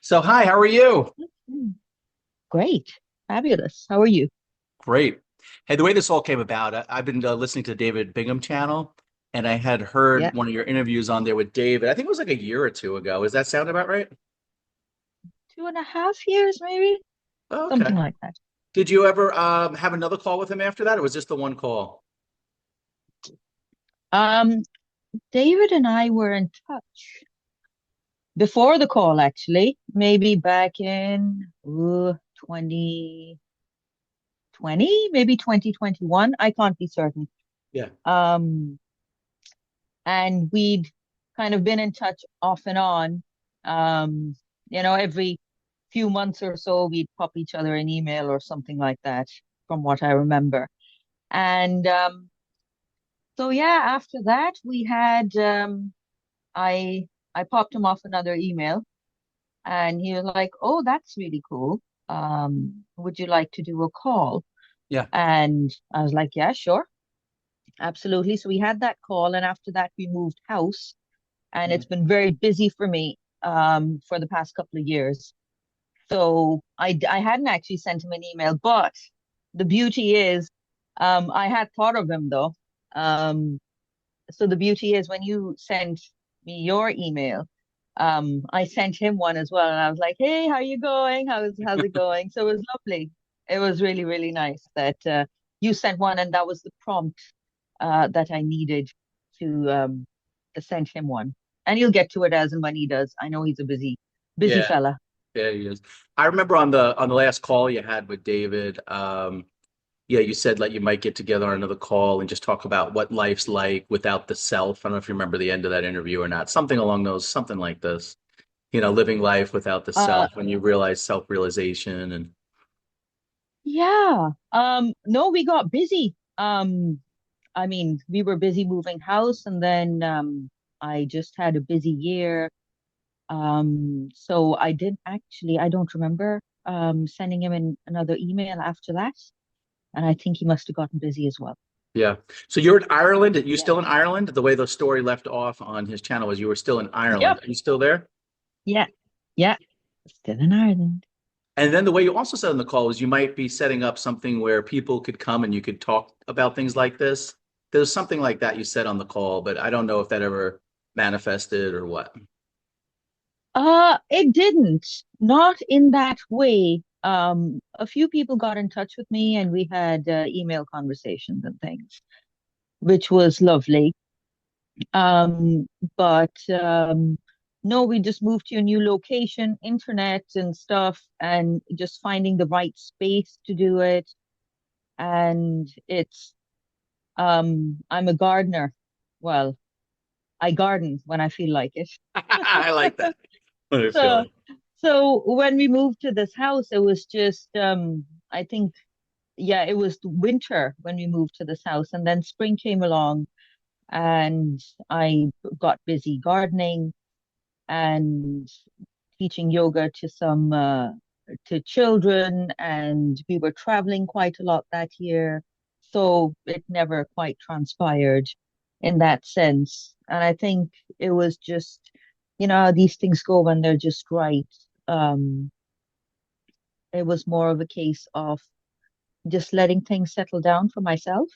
So, hi, how are you? Mm, Great. Fabulous. How are you? Great. Hey, the way this all came about, I've been listening to David Bingham channel, and I had heard Yeah. one of your interviews on there with David. I think it was like a year or two ago. Does that sound about right? 2.5 years, maybe? Oh, Something okay. like that. Did you ever have another call with him after that, or was this the one call? Um, David and I were in touch before the call, actually, maybe back in 2020, maybe 2021. I can't be certain. Yeah. Um, and we'd kind of been in touch off and on. Um, every few months or so, we'd pop each other an email or something like that, from what I remember. And so yeah, after that we had I I popped him off another email and he was like, "Oh, that's really cool. Would you like to do a call?" Yeah. And I was like, "Yeah, sure. Absolutely." So we had that call and after that we moved house and Mhm. it's been very busy for me for the past couple of years. So I hadn't actually sent him an email, but the beauty is I had thought of him though. Um, So the beauty is when you sent me your email, I sent him one as well, and I was like, "Hey, how you going? How's it going?" So it was lovely. It was really, really nice that you sent one, and that was the prompt that I needed to send him one. And he'll get to it as and when he does. I know he's a busy Yeah. fella. Yeah, he is. I remember on the last call you had with David, yeah, you said like you might get together on another call and just talk about what life's like without the self. I don't know if you remember the end of that interview or not. Something along those, something like this. Living life without the Uh, self when you realize self-realization and yeah. No, we got busy. I mean, we were busy moving house, and then I just had a busy year. So I don't remember sending him another email after that. And I think he must have gotten busy as well. yeah. So you're in Ireland. Are you Yeah. still in Ireland? The way the story left off on his channel was you were still in Ireland. Yep. Are you still there? Yeah. Yeah. Still in Ireland. And then the way you also said on the call was you might be setting up something where people could come and you could talk about things like this. There's something like that you said on the call, but I don't know if that ever manifested or what. It didn't, not in that way. A few people got in touch with me and we had email conversations and things, which was lovely. Um, but no, we just moved to a new location, internet and stuff, and just finding the right space to do it. And I'm a gardener. Well, I garden when I feel like it. I like that. What a So, feeling. so when we moved to this house, it was just, I think, yeah, it was winter when we moved to this house, and then spring came along, and I got busy gardening and teaching yoga to some to children, and we were traveling quite a lot that year, so it never quite transpired in that sense. And I think it was just, how these things go when they're just right. Um, it was more of a case of just letting things settle down for myself.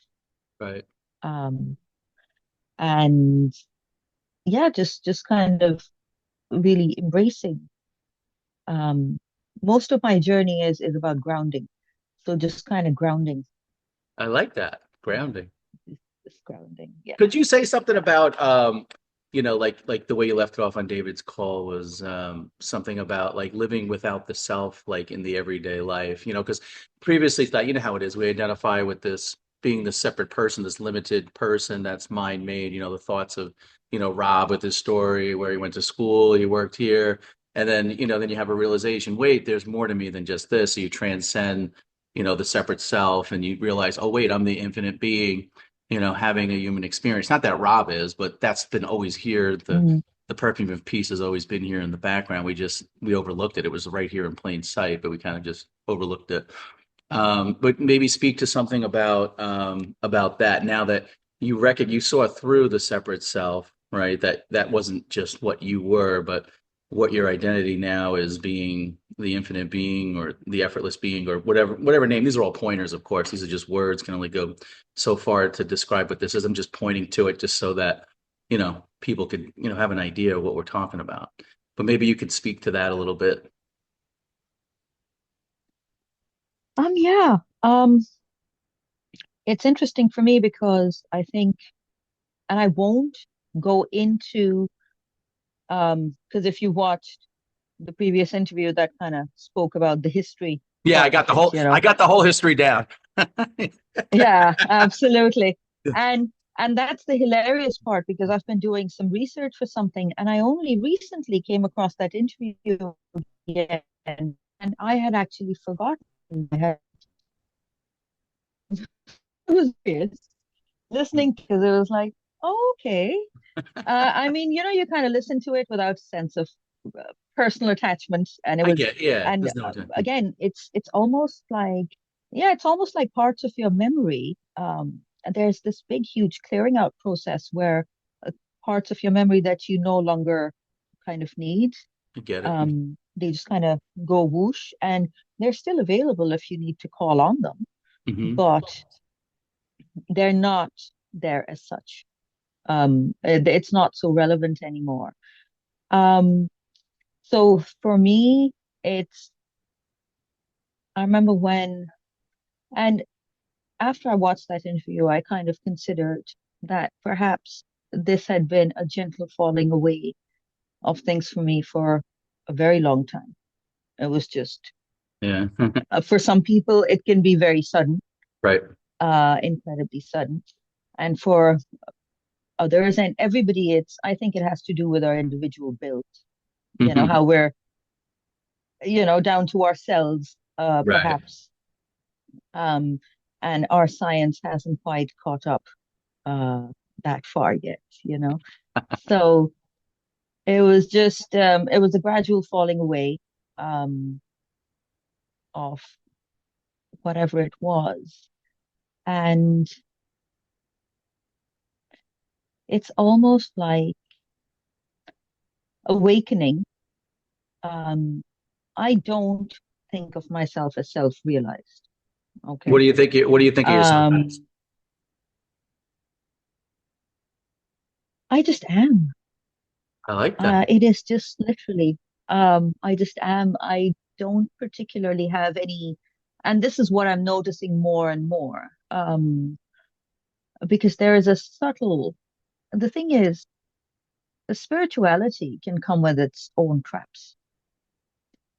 Right. Um, and yeah, just kind of really embracing. Um, Most of my journey is about grounding. So just kind of grounding, I like that. Grounding. just grounding. Yeah. Could you say something Yeah. about like the way you left it off on David's call was something about like living without the self, like in the everyday life, because previously thought, you know how it is, we identify with this being the separate person, this limited person that's mind made, the thoughts of, Rob with his story where he went to school, he worked here, and then you have a realization, wait, there's more to me than just this. So you transcend, the separate self and you realize, oh wait, I'm the infinite being having a human experience. Not that Rob is, but that's been always here. Mm. The perfume of peace has always been here in the background. We overlooked it. It was right here in plain sight, but we kind of just overlooked it. But maybe speak to something about that now that you saw through the separate self, right? That wasn't just what you were, but what your identity now is, being the infinite being or the effortless being or whatever name. These are all pointers, of course. These are just words, can only go so far to describe what this is. I'm just pointing to it just so that, people could, have an idea of what we're talking about. But maybe you could speak to that a little bit. Yeah. It's interesting for me because I think, and I won't go into, because if you watched the previous interview that kind of spoke about the history Yeah, part of it, I got the whole history down. Yeah, absolutely. And that's the hilarious part because I've been doing some research for something and I only recently came across that interview again and I had actually forgotten. I had it was weird listening because it was like, oh, okay. I mean, you kind of listen to it without a sense of uh, personal attachment, and it I was, get, yeah, and there's no, again, it's almost like, yeah, it's almost like parts of your memory. And there's this big, huge clearing out process where parts of your memory that you no longer kind of need, I get it. they just kind of go whoosh, and they're still available if you need to call on them, Hmm. but they're not there as such. It's not so relevant anymore. Um, So for me, it's, I remember when, and after I watched that interview, I kind of considered that perhaps this had been a gentle falling away of things for me for a very long time. It was just, Yeah. for some people, it can be very sudden, Right. incredibly sudden. And for others and everybody, I think it has to do with our individual build, Hmm. how we're, down to ourselves, Right. perhaps. Um, and our science hasn't quite caught up uh, that far yet. So it was a gradual falling away um, of whatever it was. And it's almost like awakening. Um, I don't think of myself as self-realized. What Okay. do you think? What do you think of yourself as? Um, I just am. I like that. It is just literally, I just am. I don't particularly have any, and this is what I'm noticing more and more, because there is a subtle, the thing is, the spirituality can come with its own traps,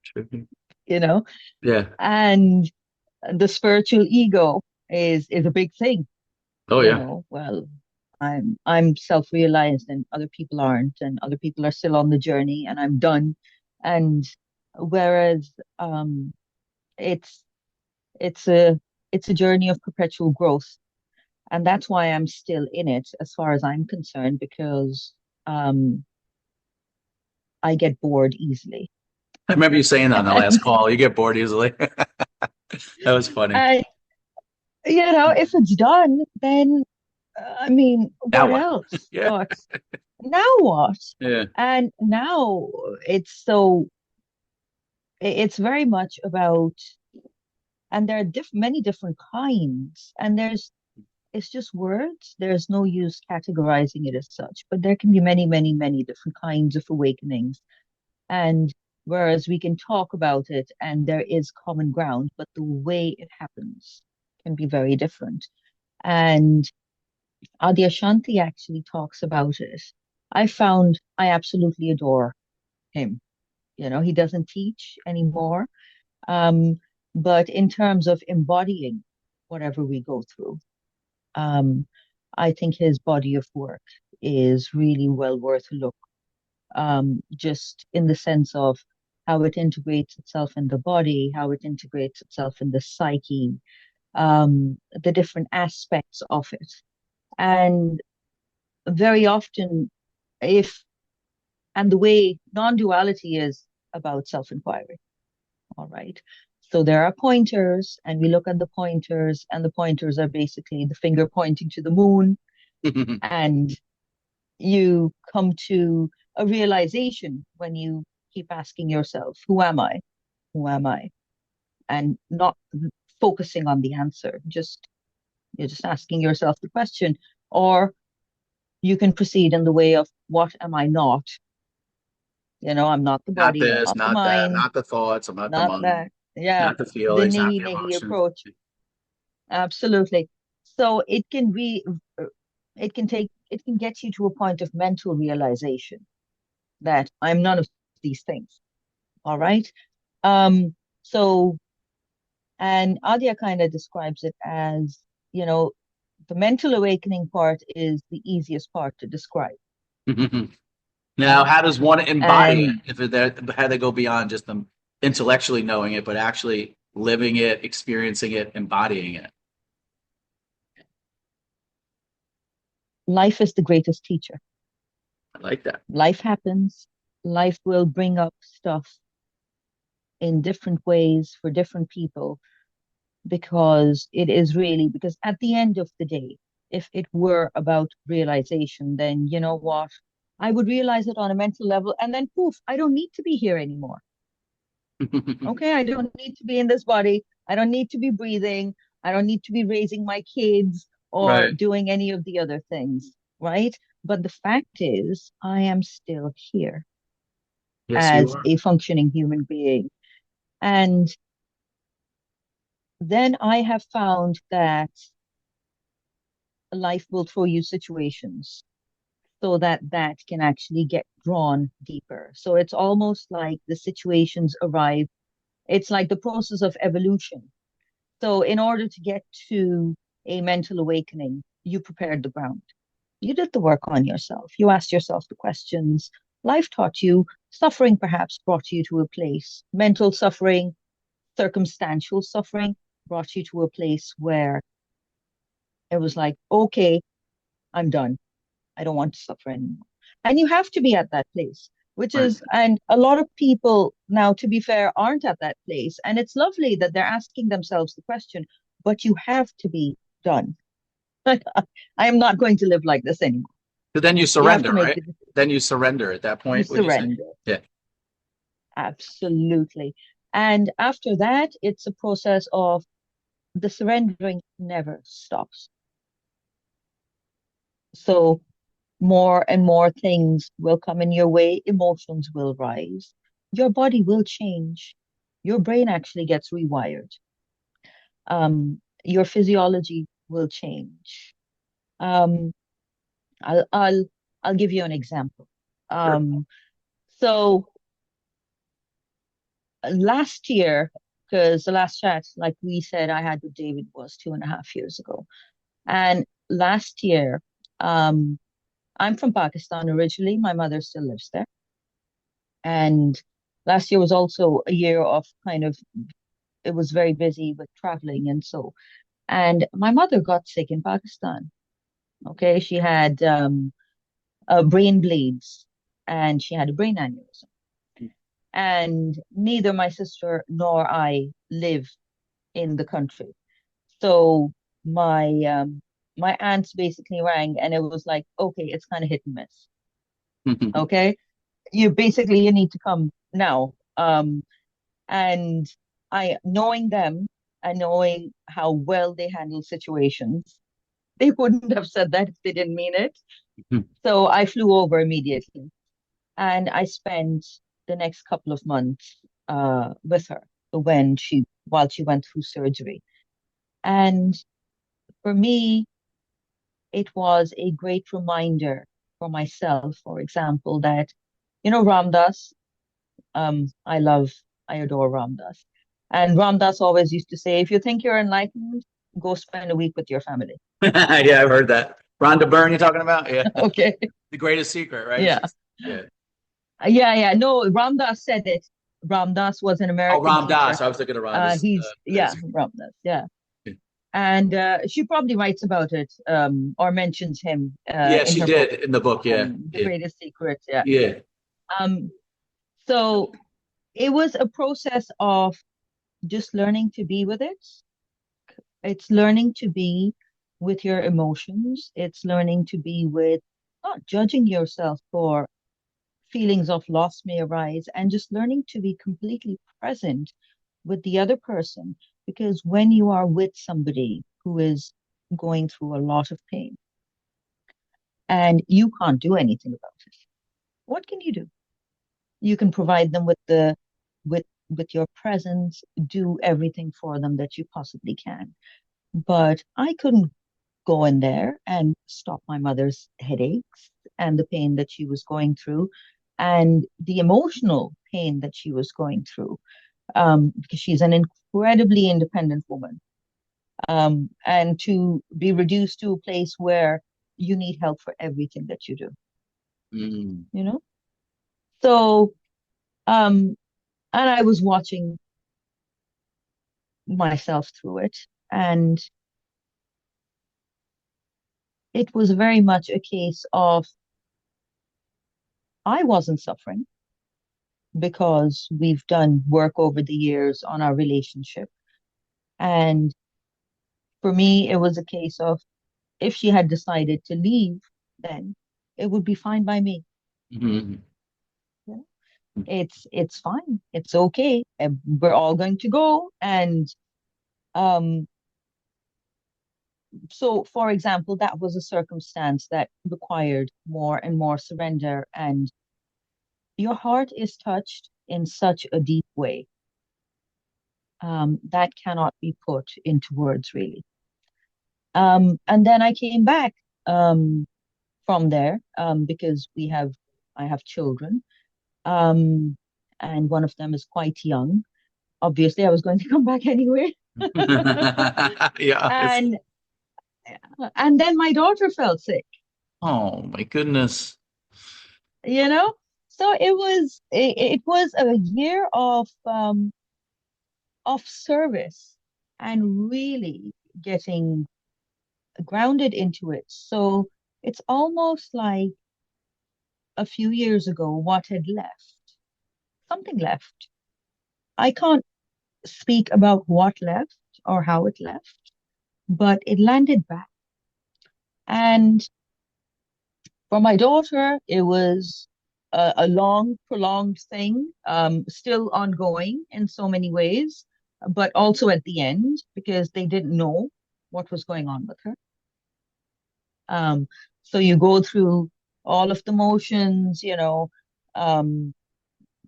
True. you know, Yeah. and the spiritual ego is a big thing, Oh yeah. Well, I'm self-realized and other people aren't, and other people are still on the journey and I'm done. And whereas it's it's a it's a journey of perpetual growth. And that's why I'm still in it as far as I'm concerned, because um I get bored easily. I remember you saying that on the last call. You get bored easily. That was funny. And if it's done, then I mean, Now what what? else? Yeah. But now what? Yeah. And now it's so it's very much about, and there are many different kinds, and it's just words. There's no use categorizing it as such, but there can be many, many, many different kinds of awakenings. And whereas we can talk about it and there is common ground, but the way it happens can be very different. And Adyashanti actually talks about it. I absolutely adore him. He doesn't teach anymore. Um, but in terms of embodying whatever we go through, um, I think his body of work is really well worth a look. Just in the sense of how it integrates itself in the body, how it integrates itself in the psyche, the different aspects of it. And very often, if and the way non-duality is about self-inquiry. All right. So there are pointers, and we look at the pointers, and the pointers are basically the finger pointing to the moon. And you come to a realization when you keep asking yourself, who am I? Who am I? And not focusing on the answer. Just you're just asking yourself the question. Or you can proceed in the way of what am I not? I'm not the Not body, I'm this, not the not that, mind, not the thoughts, not the not mind, that. Yeah, not the the feelings, not niggy the niggy emotions. approach. Absolutely. So it can get you to a point of mental realization that I'm none of these things. All right. Um, so and Adya kind of describes it as, you know, the mental awakening part is the easiest part to describe, Now, right? how does one embody it? And How they go beyond just them intellectually knowing it, but actually living it, experiencing it, embodying it? life is the greatest teacher. I like that. Life happens, life will bring up stuff in different ways for different people because it is really, because at the end of the day, if it were about realization, then you know what? I would realize it on a mental level and then poof, I don't need to be here anymore. Okay, I don't need to be in this body. I don't need to be breathing. I don't need to be raising my kids or Right. doing any of the other things, right? But the fact is, I am still here Yes, you as are. a functioning human being. And then I have found that life will throw you situations so that that can actually get drawn deeper. So it's almost like the situations arrive. It's like the process of evolution. So in order to get to a mental awakening, you prepared the ground. You did the work on yourself. You asked yourself the questions. Life taught you. Suffering perhaps brought you to a place. Mental suffering, circumstantial suffering brought you to a place where it was like, okay, I'm done. I don't want to suffer anymore. And you have to be at that place, which Right. is, and a lot of people now, to be fair, aren't at that place. And it's lovely that they're asking themselves the question, but you have to be done. I am not going to live like this anymore. So then you You have to surrender, make right? the decision. Then you surrender at that You point, would you say? surrender. Yeah. Absolutely. And after that, it's a process of the surrendering never stops. So more and more things will come in your way, emotions will rise, your body will change, your brain actually gets rewired, your physiology will change. Um, I'll, I'll, I'll give you an example. Sure. Um, so last year, because the last chat, like we said, I had with David was 2.5 years ago. And last year, um, I'm from Pakistan originally. My mother still lives there. And last year was also a year of kind of, it was very busy with traveling and so. And my mother got sick in Pakistan. Okay. She had brain bleeds and she had a brain aneurysm. And neither my sister nor I live in the country. So my aunts basically rang and it was like, okay, it's kind of hit and miss. Okay. You need to come now. And I, knowing them and knowing how well they handle situations, they wouldn't have said that if they didn't mean it. So I flew over immediately and I spent the next couple of months with her while she went through surgery. And for me, it was a great reminder for myself, for example, that, Ramdas, I love, I adore Ramdas. And Ramdas always used to say, if you think you're enlightened, go spend a week with your family. Yeah, I've heard that. Rhonda Byrne, you're talking about? Yeah. Okay. The greatest secret, right? Yeah. Yeah. Yeah, yeah. No, Ramdas said it. Ramdas was an Oh, American Ram Dass. teacher. I was thinking of Rhonda's Yeah, greatest Ramdas. Yeah. secret. And she probably writes about it or mentions him Yeah, in she her book, did in the book. Yeah. The Yeah. Greatest Secret. Yeah. Yeah. Um, so it was a process of just learning to be with it. It's learning to be with your emotions. It's learning to be with not judging yourself for feelings of loss may arise, and just learning to be completely present with the other person. Because when you are with somebody who is going through a lot of pain and you can't do anything about it, what can you do? You can provide them with with your presence, do everything for them that you possibly can. But I couldn't go in there and stop my mother's headaches and the pain that she was going through and the emotional pain that she was going through, because she's an incredibly independent woman. And to be reduced to a place where you need help for everything that you do, Mm. you know? So, um, and I was watching myself through it, and it was very much a case of I wasn't suffering because we've done work over the years on our relationship. And for me, it was a case of if she had decided to leave, then it would be fine by me. Mhm. You know? It's fine. It's okay. We're all going to go. And um, so, for example, that was a circumstance that required more and more surrender. And your heart is touched in such a deep way, that cannot be put into words, really. And then I came back um, from there because I have children, um, and one of them is quite young. Obviously, I was going to come back anyway. Yeah. And and then my daughter fell sick, Oh my goodness. you know. So it was a year of service and really getting grounded into it. So it's almost like a few years ago, what had left, something left. I can't speak about what left or how it left, but it landed back. And for my daughter, it was a long, prolonged thing, still ongoing in so many ways, but also at the end because they didn't know what was going on with her. Um, so you go through all of the motions, um,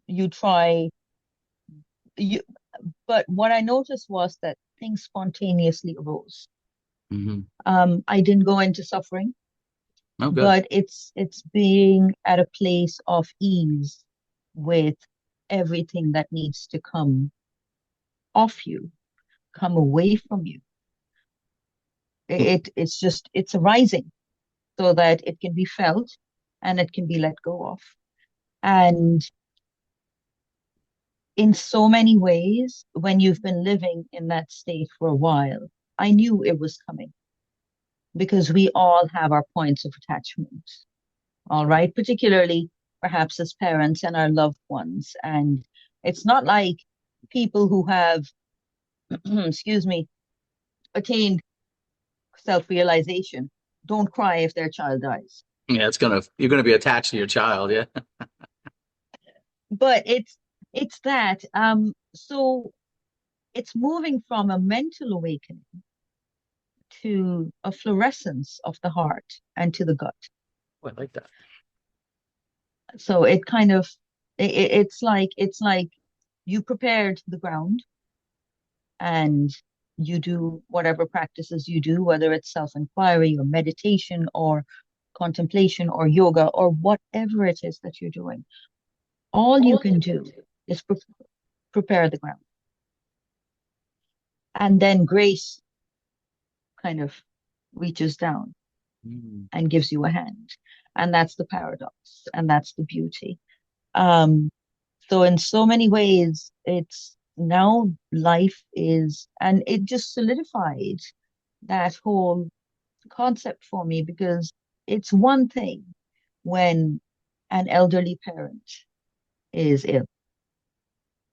you try you, but what I noticed was that things spontaneously arose. Hmm. I didn't go into suffering, Oh, good. but it's being at a place of ease with everything that needs to come off you, come away from you. It's arising so that it can be felt and it can be let go of. And in so many ways, when you've been living in that state for a while, I knew it was coming because we all have our points of attachment, all right? Particularly perhaps as parents and our loved ones. And it's not like people who have, excuse me, attained self-realization don't cry if their child dies. Yeah, you're gonna be attached to your child, yeah. But it's that. So it's moving from a mental awakening to a fluorescence of the heart and to the gut. Oh, I like that. So it kind of it's like you prepared the ground and you do whatever practices you do, whether it's self-inquiry or meditation or contemplation or yoga or whatever it is that you're doing. All you can do is prepare the ground. And then grace kind of reaches down Mm. and gives you a hand. And that's the paradox and that's the beauty. Um, So in so many ways, it's now life is, and it just solidified that whole concept for me because it's one thing when an elderly parent is ill,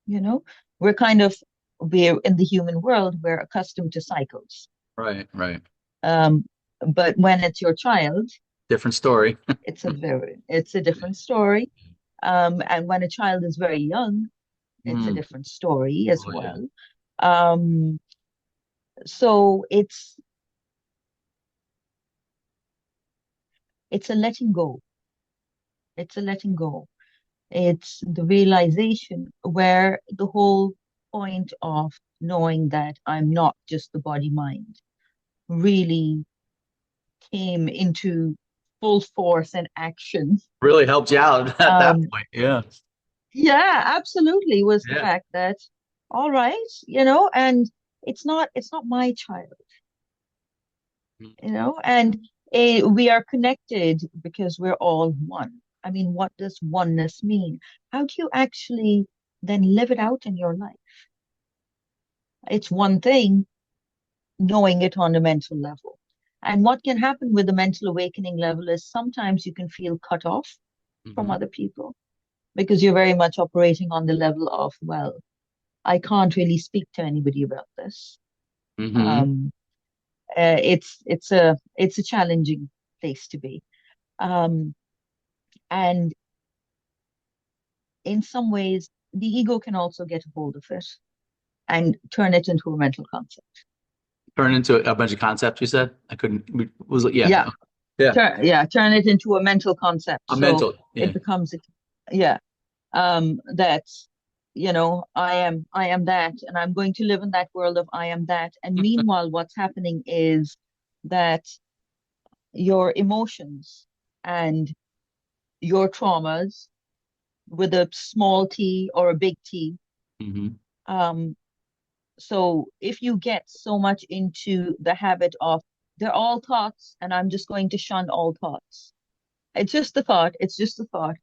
you know, we're kind of, we're in the human world, we're accustomed to cycles. Right, right. Um, but when it's your child, Different story. It's a different story. And when a child is very young, it's a Mm. different story as Oh yeah. well. Um, so it's a letting go. It's a letting go. It's the realization where the whole point of knowing that I'm not just the body mind really came into full force and action. Really helped you out at that Um, point. Yeah. yeah, absolutely was the Yeah. fact that, all right, and it's not my child, and we are connected because we're all one. I mean, what does oneness mean? How do you actually then live it out in your life? It's one thing knowing it on a mental level. And what can happen with the mental awakening level is sometimes you can feel cut off from Hmm. other people because you're very much operating on the level of, well, I can't really speak to anybody about this. Hmm. Um, it's a challenging place to be. Um, and in some ways, the ego can also get a hold of it and turn it into a mental concept. Turn into a bunch of concepts, you said? I couldn't, was it, yeah. Yeah, Yeah. turn it into a mental concept. A So mental. it Yeah. becomes, yeah, that's, I am that, and I'm going to live in that world of I am that. And meanwhile, what's happening is that your emotions and your traumas with a small t or a big T. Hmm. Um, so if you get so much into the habit of they're all thoughts and I'm just going to shun all thoughts. It's just a thought, it's just a thought.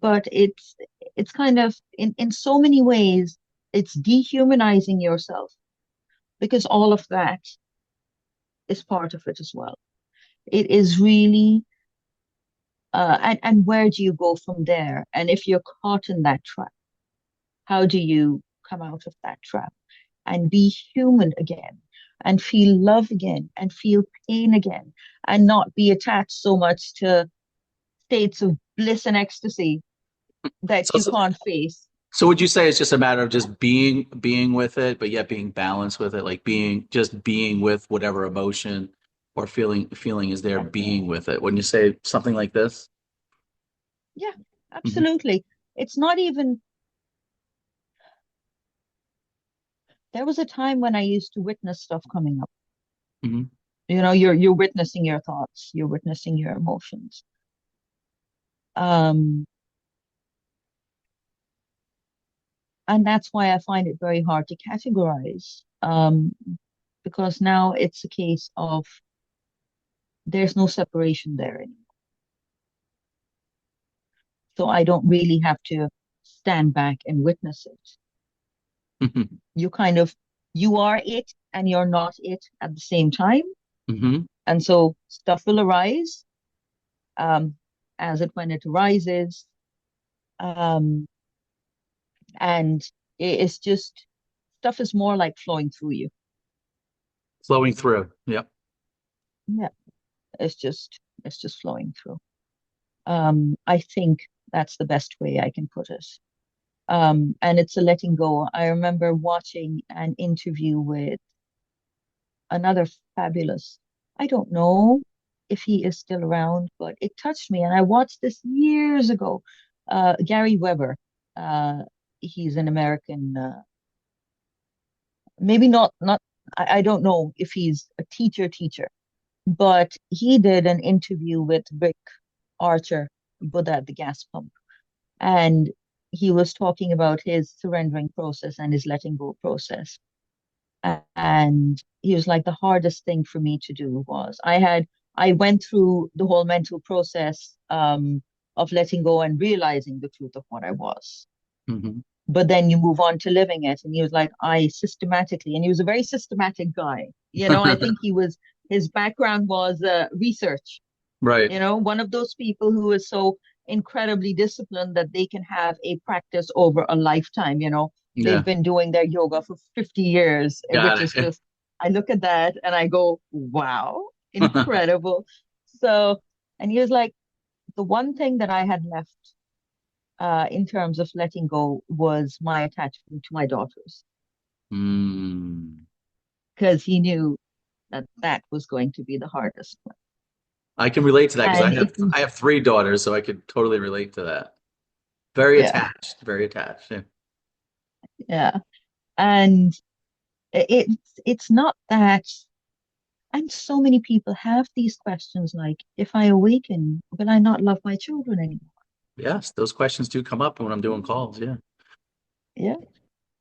But it's kind of in so many ways, it's dehumanizing yourself because all of that is part of it as well. It is really and where do you go from there? And if you're caught in that trap, how do you come out of that trap and be human again and feel love again and feel pain again and not be attached so much to states of bliss and ecstasy that So, you can't face? so would you say it's just a matter of just being with it, but yet being balanced with it, like being with whatever emotion or feeling is there, being with it? Wouldn't you say something like this? Yeah, Hmm. absolutely. It's not even, there was a time when I used to witness stuff coming up. Hmm. You're witnessing your thoughts, you're witnessing your emotions. Um, and that's why I find it very hard to categorize. Because now it's a case of there's no separation there anymore. So I don't really have to stand back and witness it. Hmm. You kind of, you are it and you're not it at the same time. Hmm. And so stuff will arise um, as it when it arises. Um, and it's just stuff is more like flowing through you. Flowing through. Yep. Yeah, it's just flowing through. I think that's the best way I can put it. And it's a letting go. I remember watching an interview with another fabulous, I don't know if he is still around, but it touched me. And I watched this years ago. Gary Weber. Uh, he's an American, maybe not, I don't know if he's a teacher, but he did an interview with Rick Archer, Buddha at the gas pump. And he was talking about his surrendering process and his letting go process. And he was like, the hardest thing for me to do was I went through the whole mental process of letting go and realizing the truth of what I was. Hmm. But then you move on to living it. And he was like, I systematically, and he was a very systematic guy. I think his background was research. Right. One of those people who is so incredibly disciplined that they can have a practice over a lifetime. They've Yeah. been doing their yoga for 50 years, which Got is it. just, I look at that and I go, wow, incredible. So, and he was like, the one thing that I had left in terms of letting go was my attachment to my daughters, Mm. because he knew that that was going to be the hardest one. I can relate to that because And it, I have three daughters, so I could totally relate to that. Very yeah, attached, very attached. Yeah. yeah. And it's not that, and so many people have these questions like, if I awaken, will I not love my children anymore? Yes, those questions do come up when I'm doing calls. Yeah. Yeah.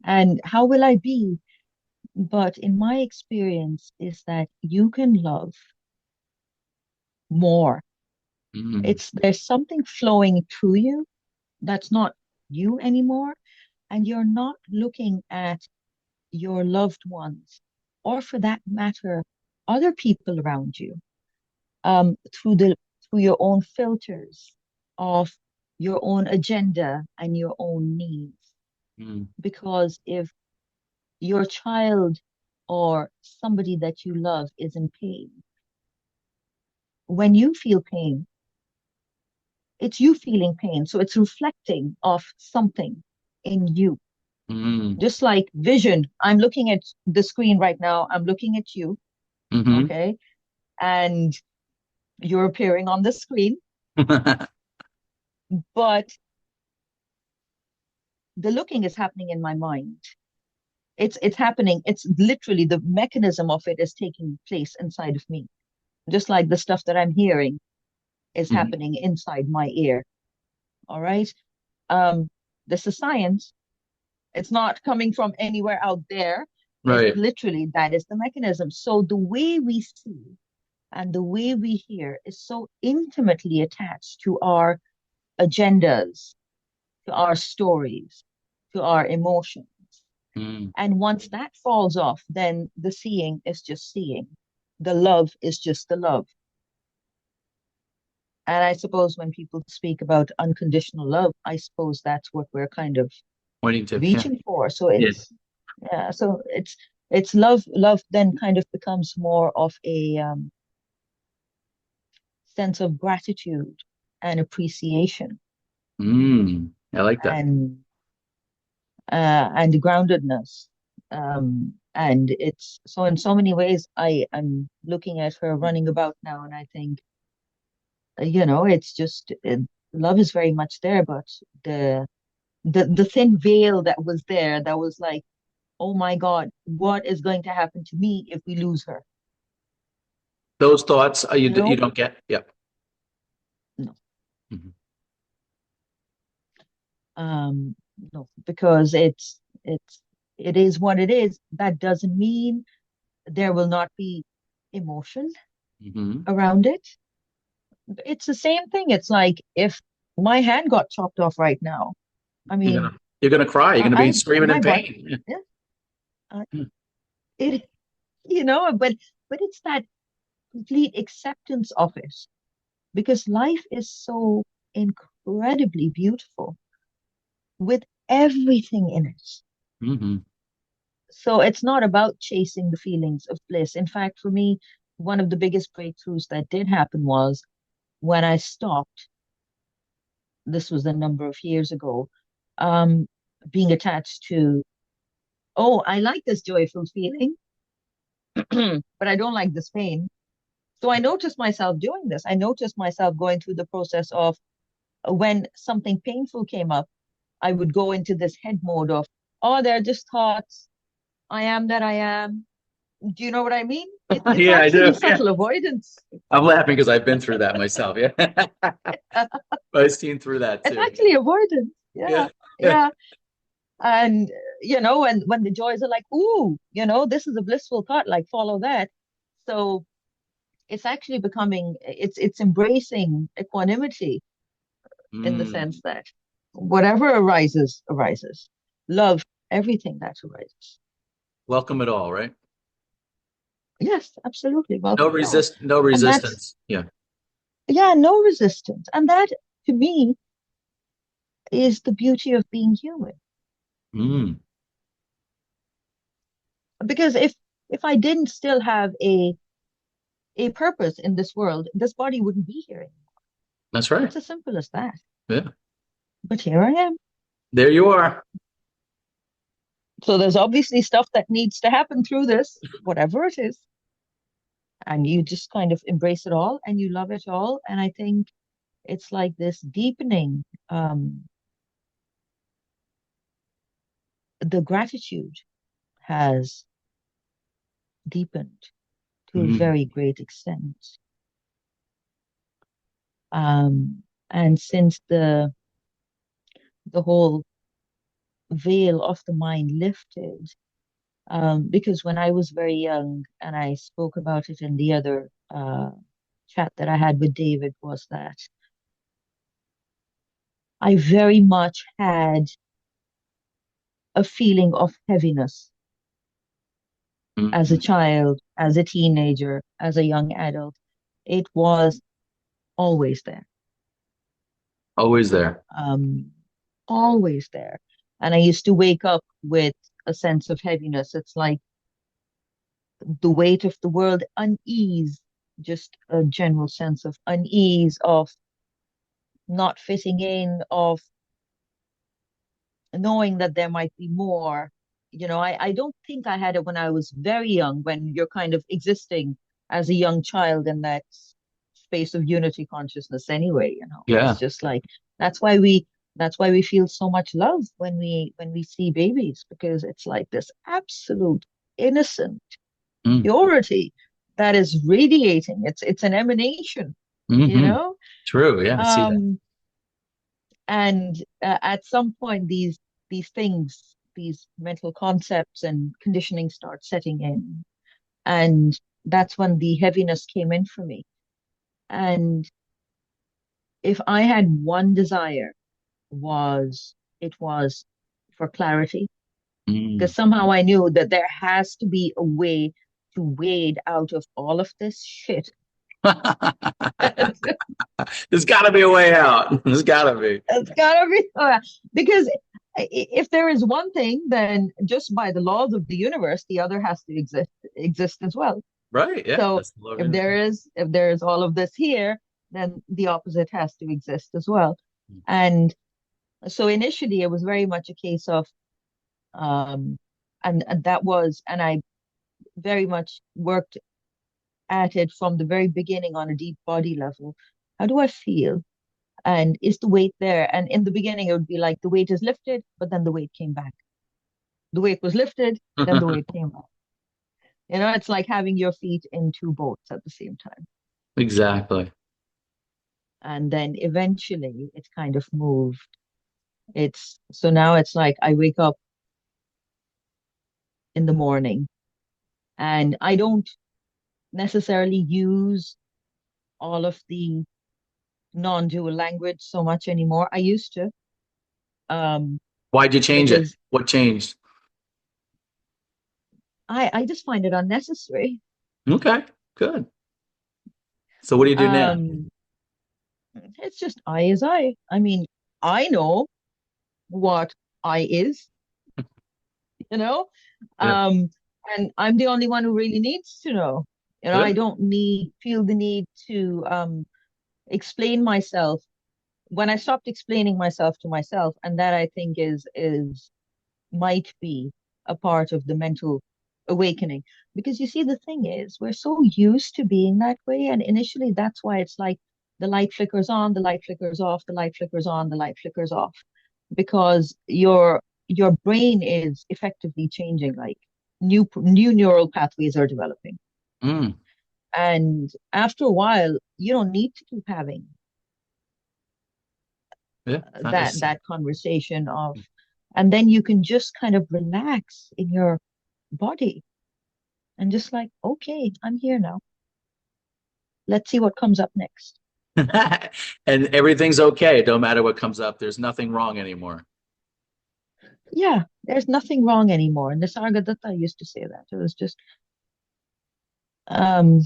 And how will I be? But in my experience is that you can love more. Mm. It's there's something flowing through you that's not you anymore, and you're not looking at your loved ones, or for that matter, other people around you, through the through your own filters of your own agenda and your own needs. Mm. Because if your child or somebody that you love is in pain, when you feel pain, it's you feeling pain. So it's reflecting of something in you. Mm. Just like vision, I'm looking at the screen right now, I'm looking at you, Hmm. okay? And you're appearing on the screen, but the looking is happening in my mind. It's happening. It's literally the mechanism of it is taking place inside of me. Just like the stuff that I'm hearing is Mhm. happening inside my ear. All right. Um, this is science. It's not coming from anywhere out there. It's Right. literally that is the mechanism. So the way we see and the way we hear is so intimately attached to our agendas, to our stories, to our emotions. Mm. And once that falls off, then the seeing is just seeing. The love is just the love. And I suppose when people speak about unconditional love, I suppose that's what we're kind of Pointing to, yeah. reaching for. So Yeah. yeah, so it's love. Love then kind of becomes more of a sense of gratitude and appreciation I like that. and and groundedness. And it's so in so many ways, I'm looking at her running about now, and I think, it's just love is very much there, but the the thin veil that was there, that was like, oh my God, what is going to happen to me if we lose her? Those thoughts you No, don't get. Yep. no, Mhm. um, no, because it is what it is. That doesn't mean there will not be emotion Mhm. around it. It's the same thing. It's like if my hand got chopped off right now. I You're mean, gonna you're gonna cry. You're gonna be screaming in my body, pain. yeah, uh, Yeah. it, but it's that complete acceptance of it, because life is so incredibly beautiful with everything in it. Hmm. So it's not about chasing the feelings of bliss. In fact, for me, one of the biggest breakthroughs that did happen was when I stopped, this was a number of years ago, um, being attached to, oh, I like this joyful feeling, but I don't like this pain. So I noticed myself doing this. I noticed myself going through the process of when something painful came up, I would go into this head mode of, oh, they're just thoughts. I am that I am. Do you know what I mean? It's Yeah, I actually do. Yeah. subtle avoidance. I'm laughing because I've been through that myself. Yeah. I've seen through that It's too. actually avoidance. Yeah. Yeah, Yeah. yeah. And when the joys are like, ooh, this is a blissful thought, like follow that. So it's actually becoming, it's embracing equanimity in the sense Mm. that whatever arises, arises. Love everything that arises. Welcome it all, right? Yes, absolutely. No Welcome it all. resist, no And that's, resistance. Yeah. yeah, no resistance. And that, to me, is the beauty of being human. Mm. Because if I didn't still have a a purpose in this world, this body wouldn't be here anymore. That's right. It's as simple as that. Yeah. But here I am. There you are. So there's obviously stuff that needs to happen through this, whatever it is. And you just kind of embrace it all and you love it all. And I think it's like this deepening, the gratitude has deepened to a Mm. very great extent. And since the whole veil of the mind lifted, because when I was very young, and I spoke about it in the other chat that I had with David, was that I very much had a feeling of heaviness as a Mm. child, as a teenager, as a young adult. It was always there, Always there. um, always there. And I used to wake up with a sense of heaviness. It's like the weight of the world, unease, just a general sense of unease, of not fitting in, of knowing that there might be more. I don't think I had it when I was very young, when you're kind of existing as a young child in that space of unity consciousness anyway. It's Yeah. just like that's why we feel so much love when we see babies, because it's like this absolute innocent Mm. purity that is radiating. It's an emanation, you Hmm. know? True. Yeah. I see that. Um, and at some point, these things, these mental concepts and conditioning start setting in, and that's when the heaviness came in for me. And if I had one desire, it was for clarity, Mm. because somehow I knew that there has to be a way to wade out of all of this shit. There's got to be a way out. There's got to be. It's gotta be because if there is one thing, then just by the laws of the universe, the other has to exist as well. Right. Yeah. So That's the love if universe. there is all of this here, then the opposite has to exist as well. And so initially, it was very much a case of, um, and that was, and I very much worked at it from the very beginning on a deep body level. How do I feel? And is the weight there? And in the beginning, it would be like the weight is lifted, but then the weight came back. The weight was lifted, then the weight came back. It's like having your feet in two boats at the same time. Exactly. And then eventually it kind of moved. It's so now it's like I wake up in the morning and I don't necessarily use all of the non-dual language so much anymore. I used to, um, Why'd you change it? because What changed? I just find it unnecessary. Okay. Good. So what do you do now? Um, It's just I is I. I mean, I know what I is, you know, Yeah. um, and I'm the only one who really needs to know. Yeah. I don't feel the need to explain myself. When I stopped explaining myself to myself, and that I think is might be a part of the mental awakening. Because you see, the thing is, we're so used to being that way. And initially, that's why it's like the light flickers on, the light flickers off, the light flickers on, the light flickers off, because your brain is effectively changing, like new neural pathways are developing. Mm. And after a while, you don't need to keep having Yeah. It's not that necessary. that conversation of, and then you can just kind of relax in your body and just like, okay, I'm here now. Let's see what comes up next. And everything's okay. It don't matter what comes up. There's nothing wrong anymore. Yeah, there's nothing wrong anymore. And Nisargadatta used to say that. It was just, um,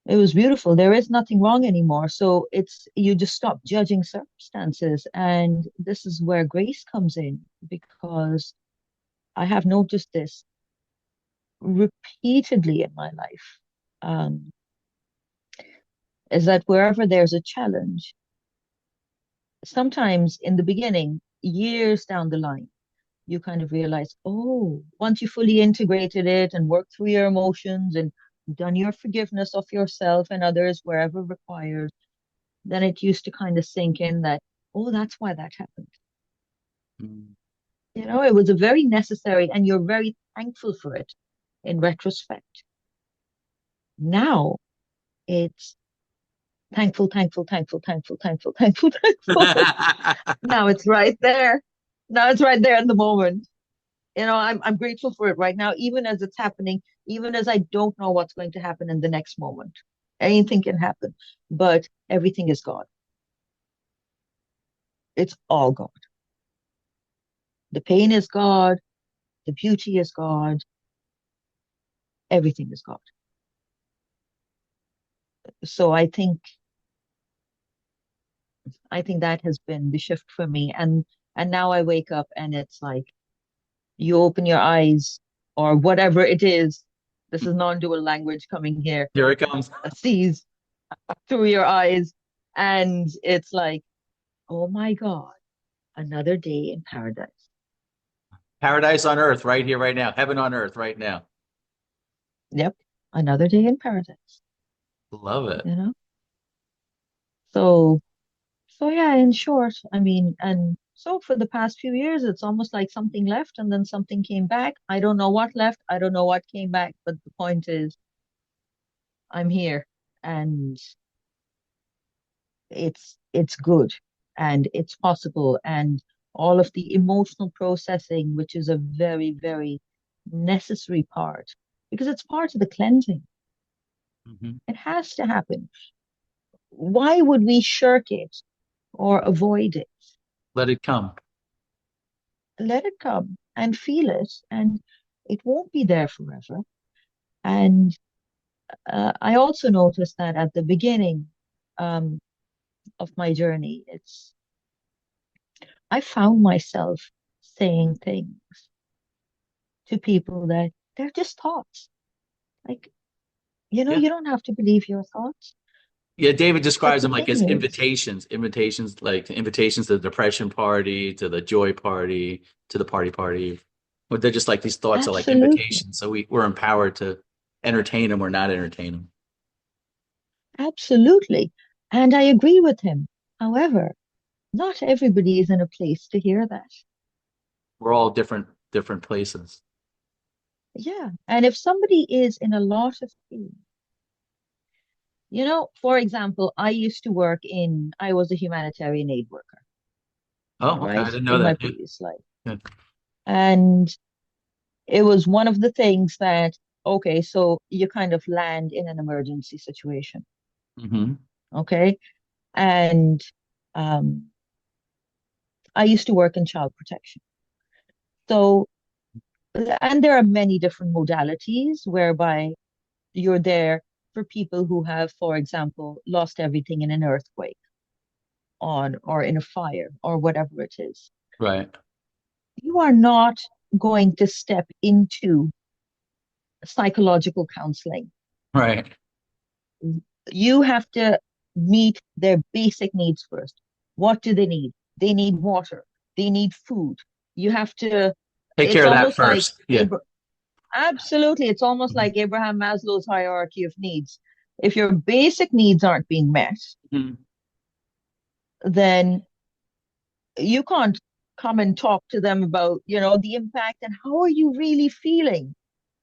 it was beautiful. There is nothing wrong anymore. So you just stop judging circumstances. And this is where grace comes in, because I have noticed this repeatedly in my life. Um, is that wherever there's a challenge, sometimes in the beginning, years down the line, you kind of realize, oh, once you fully integrated it and worked through your emotions and done your forgiveness of yourself and others wherever required, then it used to kind of sink in that, oh, that's why that happened. Mm. You know, it was a very necessary, and you're very thankful for it in retrospect. Now it's thankful, thankful, thankful, thankful, thankful, thankful, thankful. Now it's right there. Now it's right there in the moment. You know, I'm grateful for it right now, even as it's happening, even as I don't know what's going to happen in the next moment. Anything can happen, but everything is God. It's all God. The pain is God. The beauty is God. Everything is God. So I think that has been the shift for me. And now I wake up and it's like you open your eyes or whatever it is. This is non-dual language coming here. Here it comes. Sees through your eyes, and it's like, oh my God, another day in paradise. Paradise on earth, right here, right now. Heaven on earth, right now. Yep, another day in paradise. Love it. You know. So so yeah, in short, I mean, and so for the past few years, it's almost like something left and then something came back. I don't know what left. I don't know what came back, but the point is, I'm here, and it's good, and it's possible, and all of the emotional processing, which is a very, very necessary part, because it's part of the cleansing. Hmm. It has to happen. Why would we shirk it or avoid it? Let it come. Let it come and feel it, and it won't be there forever. And I also noticed that at the beginning um, of my journey, I found myself saying things to people that they're just thoughts. Like, Yeah. you don't have to believe your thoughts. Yeah, David But describes the them like thing as is, invitations, like invitations to the depression party, to the joy party, to the party party. But they're just like these thoughts are like absolutely, invitations. So we're empowered to entertain them or not entertain them. absolutely. And I agree with him. However, not everybody is in a place to hear that. We're all different places. Yeah. And if somebody is in a lot of pain, for example, I was a humanitarian aid worker, Oh, okay. I right, didn't know in my that. Yeah. previous life. Yeah. And it was one of the things that, okay, so you kind of land in an emergency situation, Hmm. okay? And um, I used to work in child protection. So, and there are many different modalities whereby you're there for people who have, for example, lost everything in an earthquake on or in a fire or whatever it is. Right. You are not going to step into psychological counseling. Right. You have to meet their basic needs first. What do they need? They need water. They need food. You have to, Take it's care of that almost like, first. Yeah. Absolutely, it's almost like Abraham Maslow's hierarchy of needs. If your basic needs aren't being met, Mhm. then you can't come and talk to them about, the impact and how are you really feeling?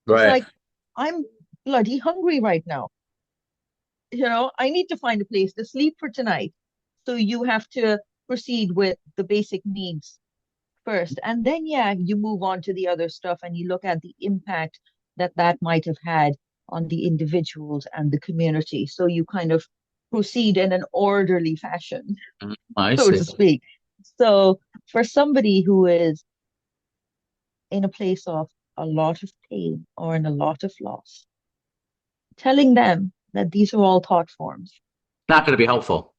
It's Right. like, I'm bloody hungry right now. I need to find a place to sleep for tonight. So you have to proceed with the basic needs first. And then, yeah, you move on to the other stuff and you look at the impact that that might have had on the individuals and the community. So you kind of proceed in an orderly fashion, Mhm. I so see. to speak. So for somebody who is in a place of a lot of pain or in a lot of loss, telling them that these are all thought forms. Not going to be helpful.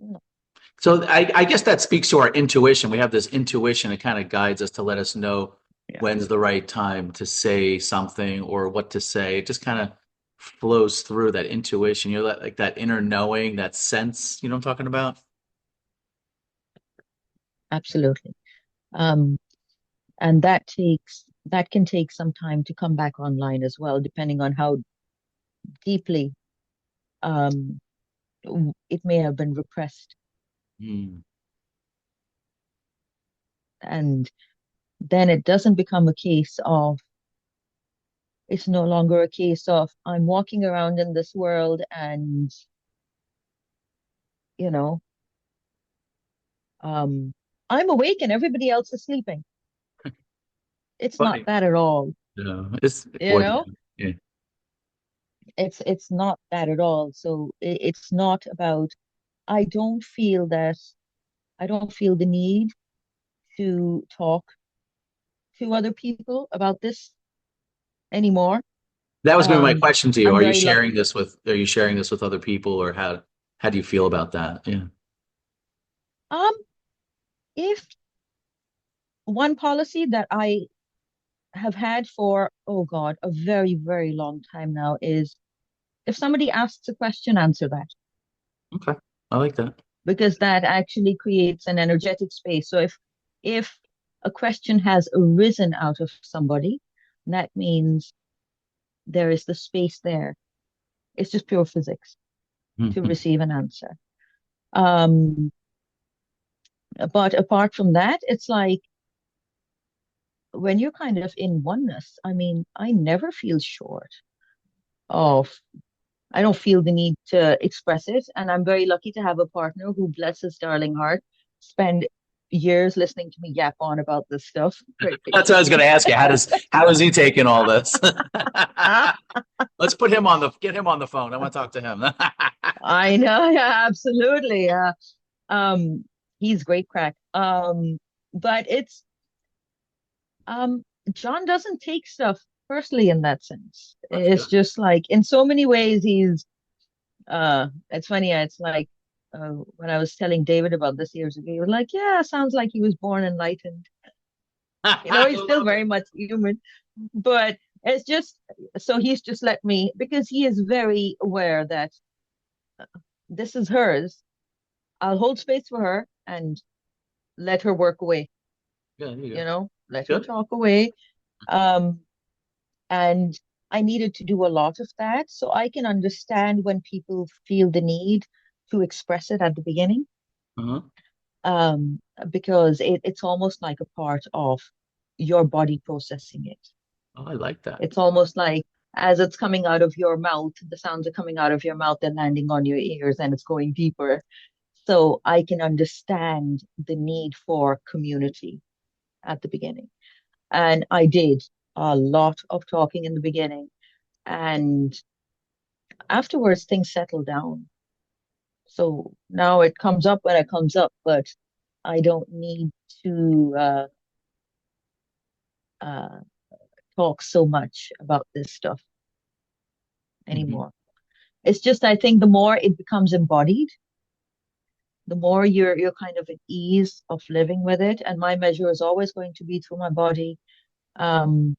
No, So I guess that speaks to our intuition. We have this intuition. It kind of guides us to let us know yeah, when's the right time to say something or what to say. It just kind of flows through, that intuition, you know, that like that inner knowing, that sense, you know what I'm talking about? Absolutely. Um, and that can take some time to come back online as well, depending on how deeply um, it may have been repressed. Hmm. And then it doesn't become a case of, it's no longer a case of I'm walking around in this world and, you know, um, I'm awake and everybody else is sleeping. It's not Funny. that at all, Yeah, it's you what, know? yeah. It's not that at all. So it's not about, I don't feel that, I don't feel the need to talk to other people about this anymore. That was gonna be my Um, question to you. I'm Are you very sharing lucky. this with, are you sharing this with other people, or how do you feel about that? Yeah. Um, if one policy that I have had for, oh God, a very, very long time now is if somebody asks a question, answer that, Okay. I like that. because that actually creates an energetic space. So if a question has arisen out of somebody, that means there is the space there. It's just pure physics to Mhm. receive an answer. Um, but apart from that, it's like when you're kind of in oneness, I mean, I never feel short of, I don't feel the need to express it. And I'm very lucky to have a partner who, bless his darling heart, spend years listening to me yap on about this stuff very That's what I was patiently. gonna ask you. How is he taking all this? Let's put him on the get him on the phone. I want to talk to him. I know, yeah, absolutely. Um, he's great crack. But it's um, John doesn't take stuff personally in that sense. That's It's good. just like in so many ways he's it's funny, it's like when I was telling David about this years ago, he was like, yeah, sounds like he was born enlightened. You know, I he's still love very it. much human, but it's just so he's just let me, because he is very aware that this is hers. I'll hold space for her and let her work away, Yeah, there you you go. know, let her Good. talk away. Um, and I needed to do a lot of that so I can understand when people feel the need to express it at the beginning. Uh-huh. Um, because it's almost like a part of your body processing it. Oh, I like that. It's almost like as it's coming out of your mouth, the sounds are coming out of your mouth and landing on your ears, and it's going deeper. So I can understand the need for community at the beginning. And I did a lot of talking in the beginning. And afterwards, things settle down. So now it comes up when it comes up, but I don't need to uh, talk so much about this stuff Hmm. anymore. It's just, I think the more it becomes embodied, the more you're kind of at ease of living with it. And my measure is always going to be through my body. Um,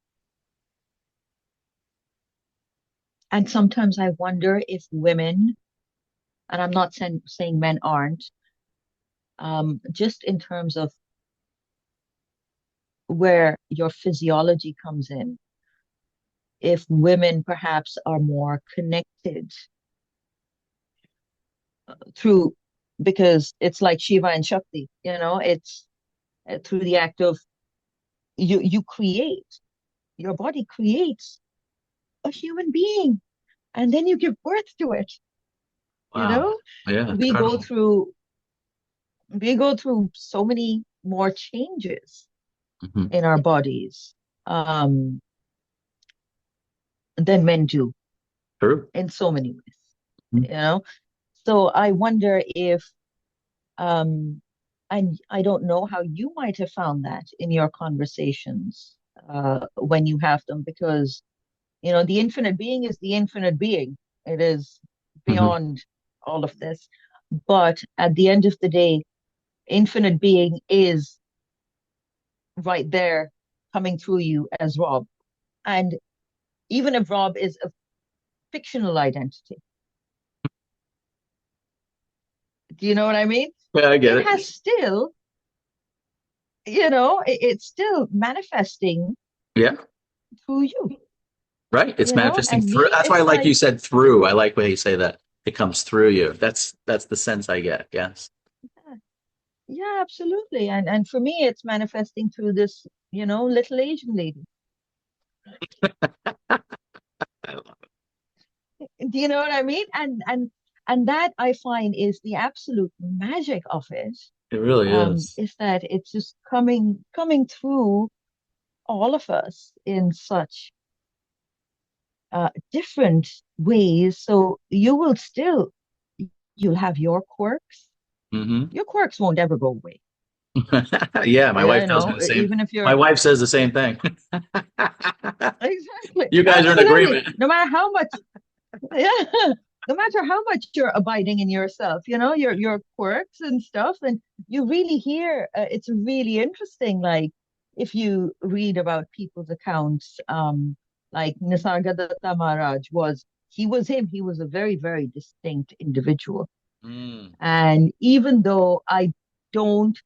and sometimes I wonder if women, and I'm not saying men aren't, just in terms of where your physiology comes in, if women perhaps are more connected through, because it's like Shiva and Shakti, you know, it's through the act of you create, your body creates a human being and then you give birth to it, you Wow. know. Yeah, We go incredible. through we go through so many more changes Hmm. in our bodies um than men do True. in so many ways, Mhm. you know. So I wonder if Um, and I don't know how you might have found that in your conversations when you have them, because, you know, the infinite being is the infinite being. It is Hmm. beyond all of this. But at the end of the day, infinite being is right there coming through you as Rob. And even if Rob is a fictional identity. Do you know what I mean? Yeah, I get It it. has still, it's still manifesting Yeah, through you, right. It's manifesting and through. me, That's why I it's like like, you said through. I like when you say that it comes through you. That's the sense I get. Yes. yeah, absolutely. And for me, it's manifesting through this, little Asian lady. I love Do you know what I mean? And that I find is the absolute magic of it, it. It really is. is that it's just coming through all of us in such different ways. So you'll have your quirks. Hmm. Your quirks won't ever go away. Yeah, my wife tells me the same. Even if My you're wife says the same thing. exactly, You guys are in absolutely, agreement. no matter how much, yeah, no matter how much you're abiding in yourself, your quirks and stuff, and you really hear, it's really interesting. Like if you read about people's accounts, like Nisargadatta Maharaj he was him. He was a very, very distinct individual. Mm. And even though don't,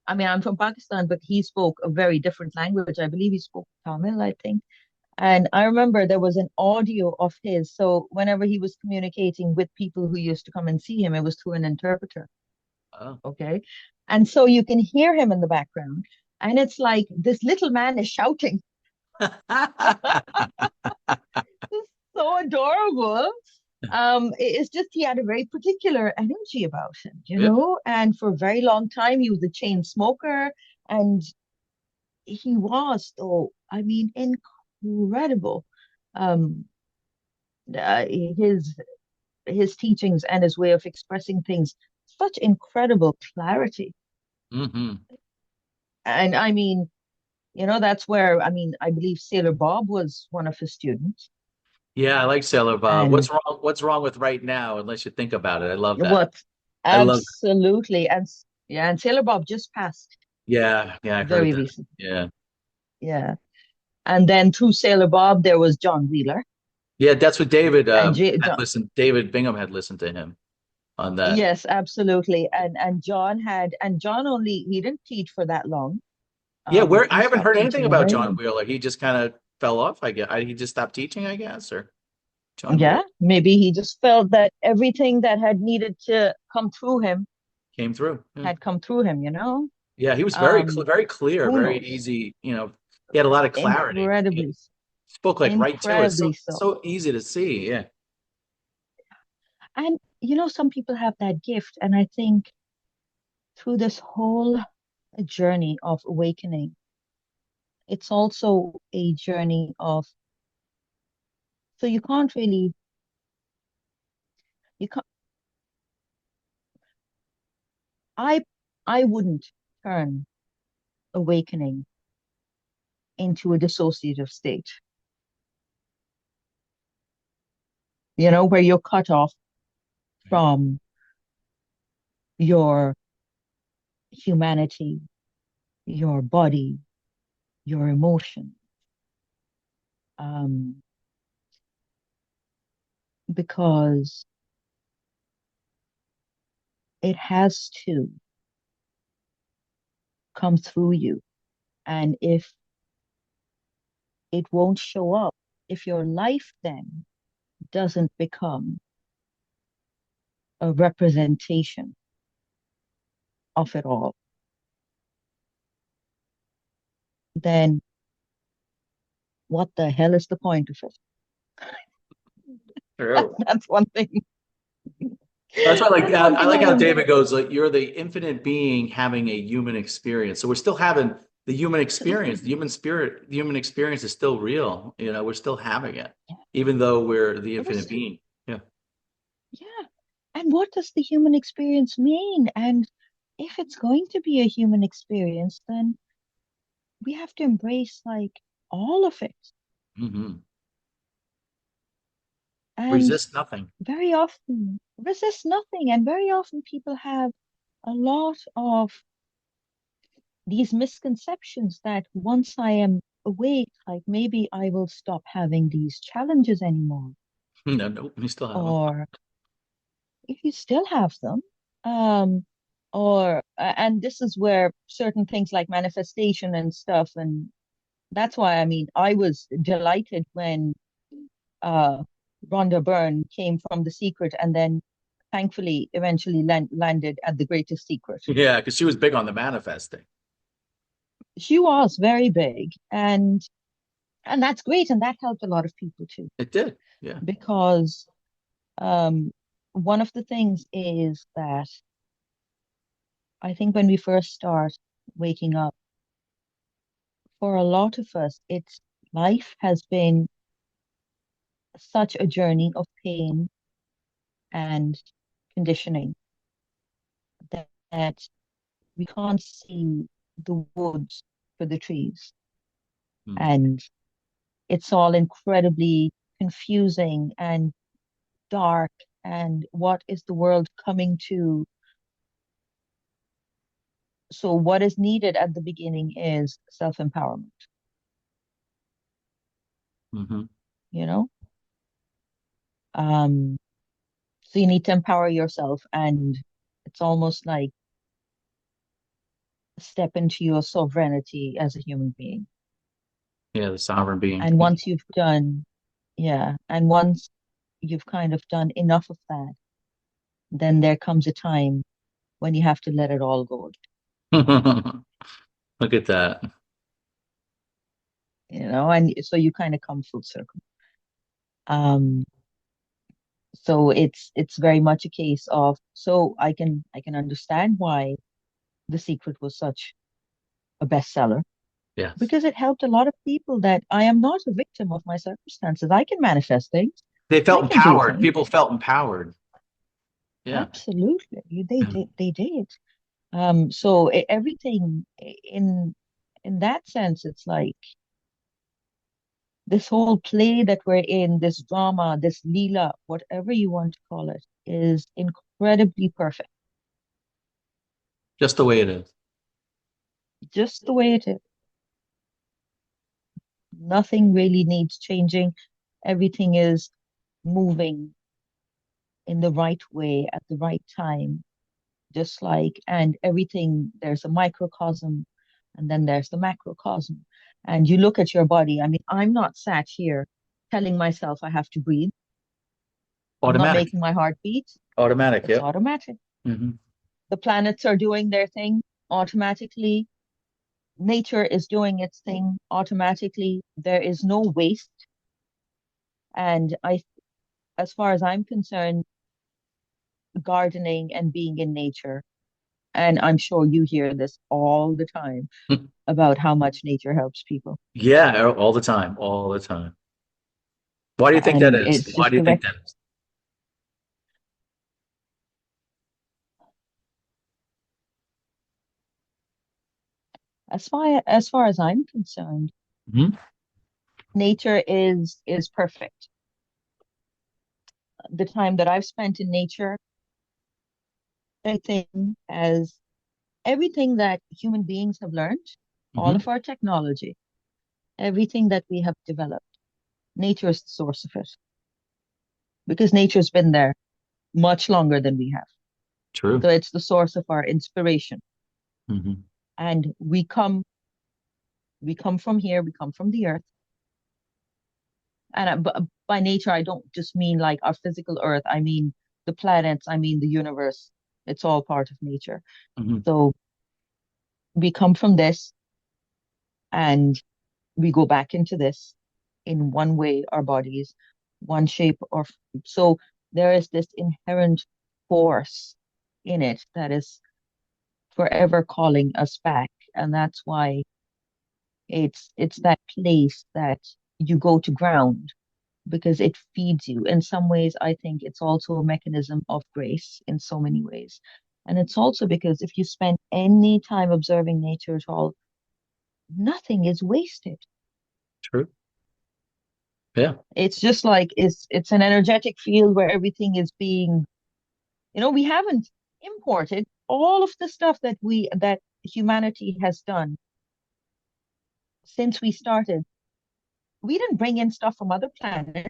I mean, I'm from Pakistan, but he spoke a very different language. I believe he spoke Tamil, I think. And I remember there was an audio of his. So whenever he was communicating with people who used to come and see him, it was through an interpreter. Oh. Okay. And so you can hear him in the background. And it's like this little man is shouting. It's so adorable. It's just he had a very particular energy about him, Yeah. and for a very long time he was a chain smoker, and he was, though, I mean, incredible. Um, uh, his his teachings and his way of expressing things, such incredible clarity. Hmm. And I mean, that's where, I mean, I believe Sailor Bob was one of his students. Yeah, I like Sailor Bob. And What's wrong with right now? Unless you think about it. I love that. what I love. absolutely, and yeah, and Sailor Bob just passed Yeah, yeah, I heard very that. recently. Yeah. Yeah. And then through Sailor Bob, there was John Wheeler Yeah, that's what David and had listened. David Bingham had listened to him on that. yes, absolutely. And John only he didn't teach for that long. Yeah, where I He haven't stopped heard anything teaching a about very John long. Wheeler. He just kind of fell off. I guess he just stopped teaching. I guess, or John Wheeler Yeah, maybe he just felt that everything that had needed to come through him came through. Yeah, had come through him. yeah, he was Um, very clear, who very knows? easy. He had a lot of clarity. He Incredibly, spoke like right to it. incredibly so. So easy to see. Yeah. And some people have that gift, and I think through this whole journey of awakening, it's also a journey of, so you can't, I, I wouldn't turn awakening into a dissociative state, where you're cut off from your humanity, your body, your emotion, um, because it has to come through you. And if it won't show up, if your life then doesn't become a representation of it all, then what the hell is the point of it? True. That's one thing. That's why That's one I thing like I how don't. David goes like you're the infinite being having a human experience. So we're still having the human experience. Absolutely. The human spirit, the human experience is still real. We're still having it, even though we're the We're infinite still, being. Yeah. yeah. And what does the human experience mean? And if it's going to be a human experience, then we have to embrace like all of it. Hmm. And Resist nothing. very often resist nothing. And very often people have a lot of these misconceptions that once I am awake, like maybe I will stop having these challenges anymore. No, no, we still have them. or if you still have them, um, and this is where certain things like manifestation and stuff, and that's why I mean, I was delighted when uh, Rhonda Byrne came from The Secret and then thankfully eventually landed at The Greatest Secret. Yeah, because she was big on the manifesting. She was very big, and that's great, and that helped a lot of people too, It did. Yeah. because um, one of the things is that I think when we first start waking up, for a lot of us, it's life has been such a journey of pain and conditioning that we can't see the woods for the trees. Mm. And it's all incredibly confusing and dark. And what is the world coming to? So, what is needed at the beginning is self-empowerment, Hmm. you know? Um, so you need to empower yourself, and it's almost like step into your sovereignty as a human being. Yeah, the sovereign being. And once you've done, yeah, and once you've kind of done enough of that, then there comes a time when you have to let it all go, Look at that. and so you kind of come full circle. Um, so it's very much a case of, so I can understand why The Secret was such a bestseller, Yes. because it helped a lot of people that I am not a victim of my circumstances. I can manifest things. They I felt can do empowered. things. People felt empowered. Yeah. Absolutely. They did. So everything in that sense, it's like this whole play that we're in, this drama, this Leela, whatever you want to call it, is incredibly perfect, Just the way it is. just the way it is. Nothing really needs changing. Everything is moving in the right way at the right time, just like, and everything, there's a microcosm and then there's the macrocosm. And you look at your body. I mean, I'm not sat here telling myself I have to breathe. I'm not Automatic. making my heart beat. Automatic. It's Yep. automatic. Hmm. The planets are doing their thing automatically. Nature is doing its thing automatically. There is no waste. And as far as I'm concerned, gardening and being in nature, and I'm sure you hear this all the time about how much nature helps people. Yeah, all the time. All the time. Why do you think that And is? it's Why just do you think direct. that is? As far as I'm concerned, Hmm. nature is perfect. The time that I've spent in nature, I think, as everything that human beings have learned, all Hmm. of our technology, everything that we have developed, nature is the source of it, because nature's been there much longer than we have. True. So it's the source of our inspiration. Hmm. And we come from here, we come from the earth. And by nature, I don't just mean like our physical earth. I mean the planets, I mean the universe. It's all part of nature. Hmm. So we come from this and we go back into this in one way, our bodies, one shape or so there is this inherent force in it that is forever calling us back. And that's why it's that place that you go to ground, because it feeds you. In some ways, I think it's also a mechanism of grace in so many ways. And it's also because if you spend any time observing nature at all, nothing is wasted. True. Yeah. It's just like it's an energetic field where everything is being, we haven't imported all of the stuff that humanity has done since we started. We didn't bring in stuff from other planets.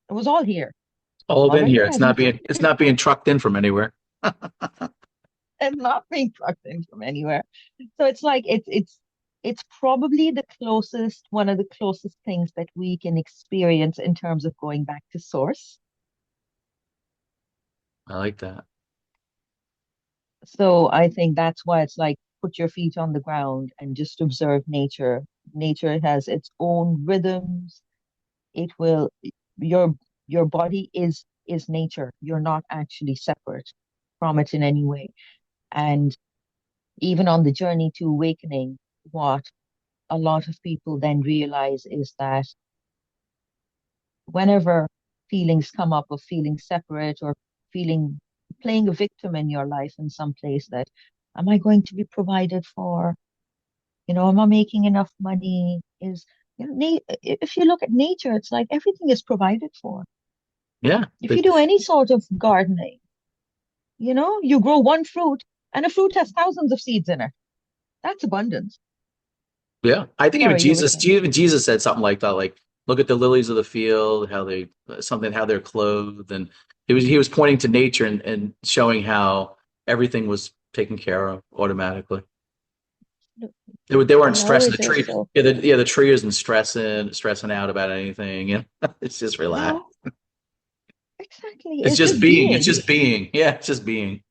It was all here. All in Already here. present. It's not being trucked in from anywhere. And not being plugged in from anywhere. So it's like it's probably the closest, one of the closest things that we can experience in terms of going back to source. I like that. So I think that's why it's like put your feet on the ground and just observe nature. Nature has its own rhythms. It will your your body is nature. You're not actually separate from it in any way. And even on the journey to awakening, what a lot of people then realize is that whenever feelings come up of feeling separate or feeling playing a victim in your life in some place that am I going to be provided for? Am I making enough money? If you look at nature, it's like everything is provided for. Yeah. If you do any sort of gardening, you grow one fruit and a fruit has thousands of seeds in it. That's abundance. Yeah. I think Sorry, you were saying. Even Jesus said something like that, like, look at the lilies of the field, how they, something, how they're clothed. And he was pointing to nature and showing how everything was taken care of automatically. They weren't It stressing always the is. tree. So The tree isn't stressing out about anything. It's just relaxed. no, exactly. It's It's just just being. It's being. just being. Yeah, it's just being.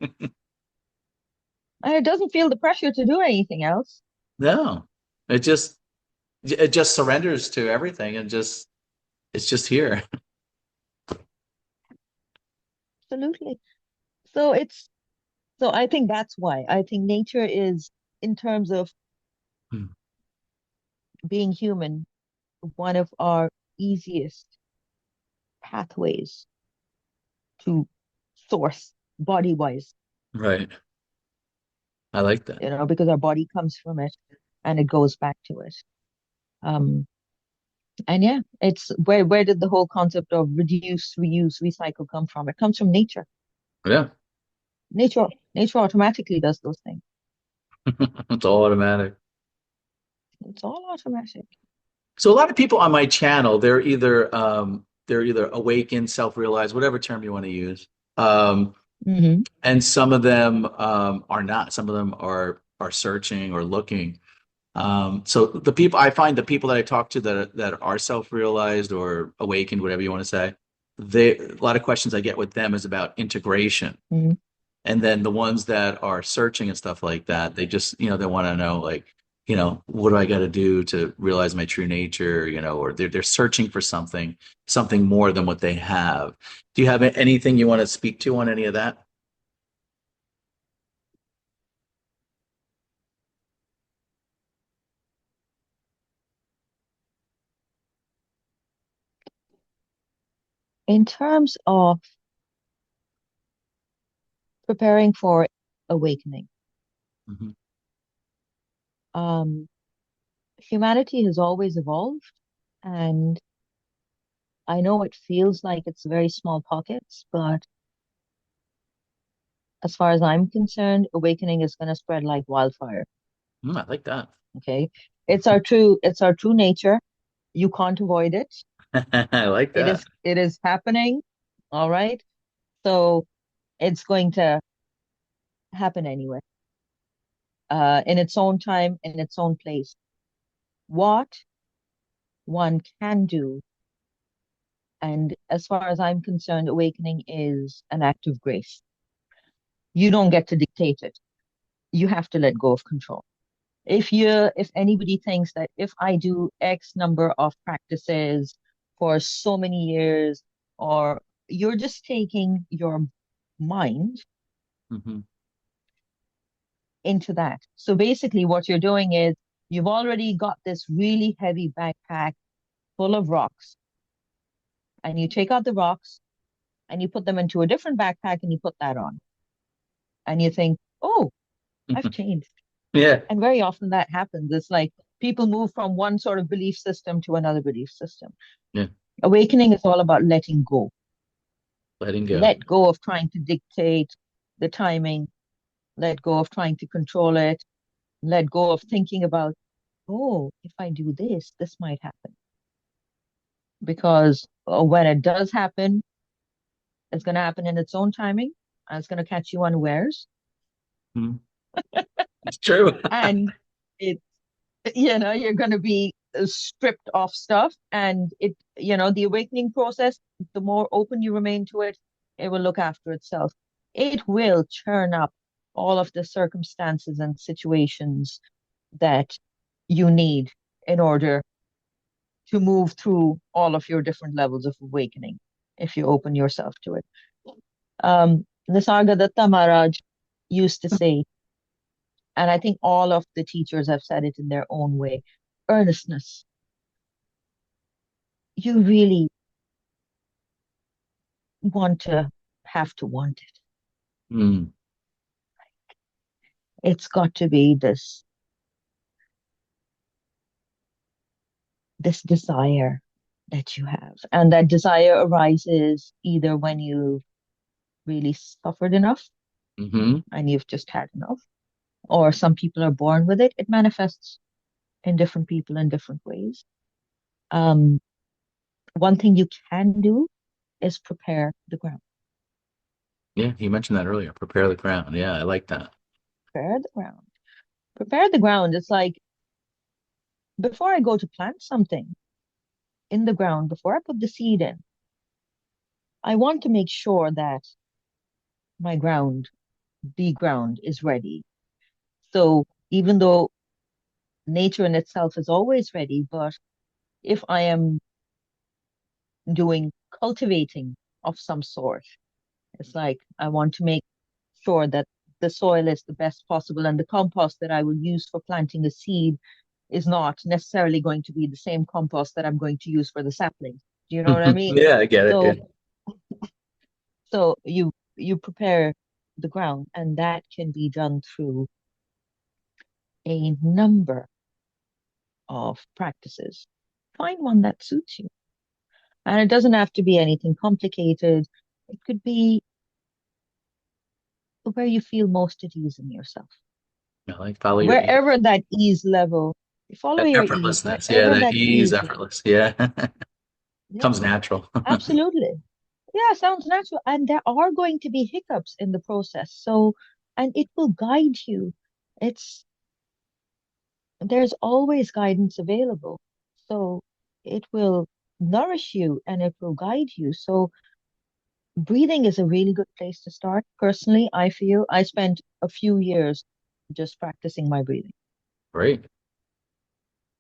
And it doesn't feel the pressure to do anything else. No, it just it just surrenders to everything and just it's just here. Absolutely. So I think that's why. I think nature is, in terms of being human, one of our easiest pathways to source body wise, Right. I like that. because our body comes from it and it goes back to it. Um, and yeah, it's where did the whole concept of reduce, reuse, recycle come from? It comes from nature. Yeah. Nature automatically does those things. It's all automatic. It's all automatic. So a lot of people on my channel, they're either awakened, self-realized, whatever term you want to use. Um, Hmm. and some of them are not. Some of them are searching or looking. So the people I find the people that I talk to that are self-realized or awakened, whatever you want to say, a lot of questions I get with them is about integration. Hmm. And then the ones that are searching and stuff like that, they just, they want to know like, what do I got to do to realize my true nature, or they're searching for something more than what they have. Do you have anything you want to speak to on any of that? In terms of preparing for awakening, Hmm. um, humanity has always evolved, and I know it feels like it's very small pockets, but as far as I'm concerned, awakening is going to spread like wildfire. I like that. Okay. It's our true nature. You can't avoid it. I like It that. is, it is happening. All right. So it's going to happen anyway, in its own time, in its own place. What one can do, and as far as I'm concerned, awakening is an act of grace. You don't get to dictate it. You have to let go of control. If anybody thinks that if I do X number of practices for so many years, or you're just taking your mind Hmm. into that. So basically what you're doing is you've already got this really heavy backpack full of rocks, and you take out the rocks and you put them into a different backpack and you put that on. And you think, oh, I've changed. Yeah. And very often that happens. It's like people move from one sort of belief system to another belief system. Yeah. Awakening is all about letting go. Letting go. Let go of trying to dictate the timing, let go of trying to control it, let go of thinking about, oh, if I do this, this might happen. because when it does happen, it's going to happen in its own timing, and it's going to catch you unawares, Mm. It's true. and it, you're going to be stripped of stuff, and the awakening process, the more open you remain to it, it will look after itself. It will churn up all of the circumstances and situations that you need in order to move through all of your different levels of awakening if you open yourself to it. Nisargadatta Maharaj used to say, and I think all of the teachers have said it in their own way, earnestness. You really want to have to want it. Mm. It's got to be this desire that you have. And that desire arises either when you've really suffered enough Hmm. and you've just had enough, or some people are born with it. It manifests in different people in different ways. Um, One thing you can do is prepare the ground. Yeah, you mentioned that earlier. Prepare the ground. Yeah, I like that. Prepare the ground. Prepare the ground. It's like before I go to plant something in the ground, before I put the seed in, I want to make sure that my ground, the ground, is ready. So even though nature in itself is always ready, but if I am doing cultivating of some sort, it's like I want to make sure that the soil is the best possible and the compost that I will use for planting a seed is not necessarily going to be the same compost that I'm going to use for the sapling. Do you know what I mean? Yeah, I get it. Yeah. So so you prepare the ground, and that can be done through a number of practices. Find one that suits you. And it doesn't have to be anything complicated. It could be where you feel most at ease in yourself. I like follow your ease. Wherever that ease level, follow That your ease, effortlessness. Yeah, wherever that that ease, ease level. effortless. Yeah. Yeah, Comes natural. absolutely. Yeah, sounds natural. And there are going to be hiccups in the process. So, and it will guide you. It's, there's always guidance available. So it will nourish you and it will guide you. So breathing is a really good place to start. Personally, I feel I spent a few years just practicing my breathing. Great.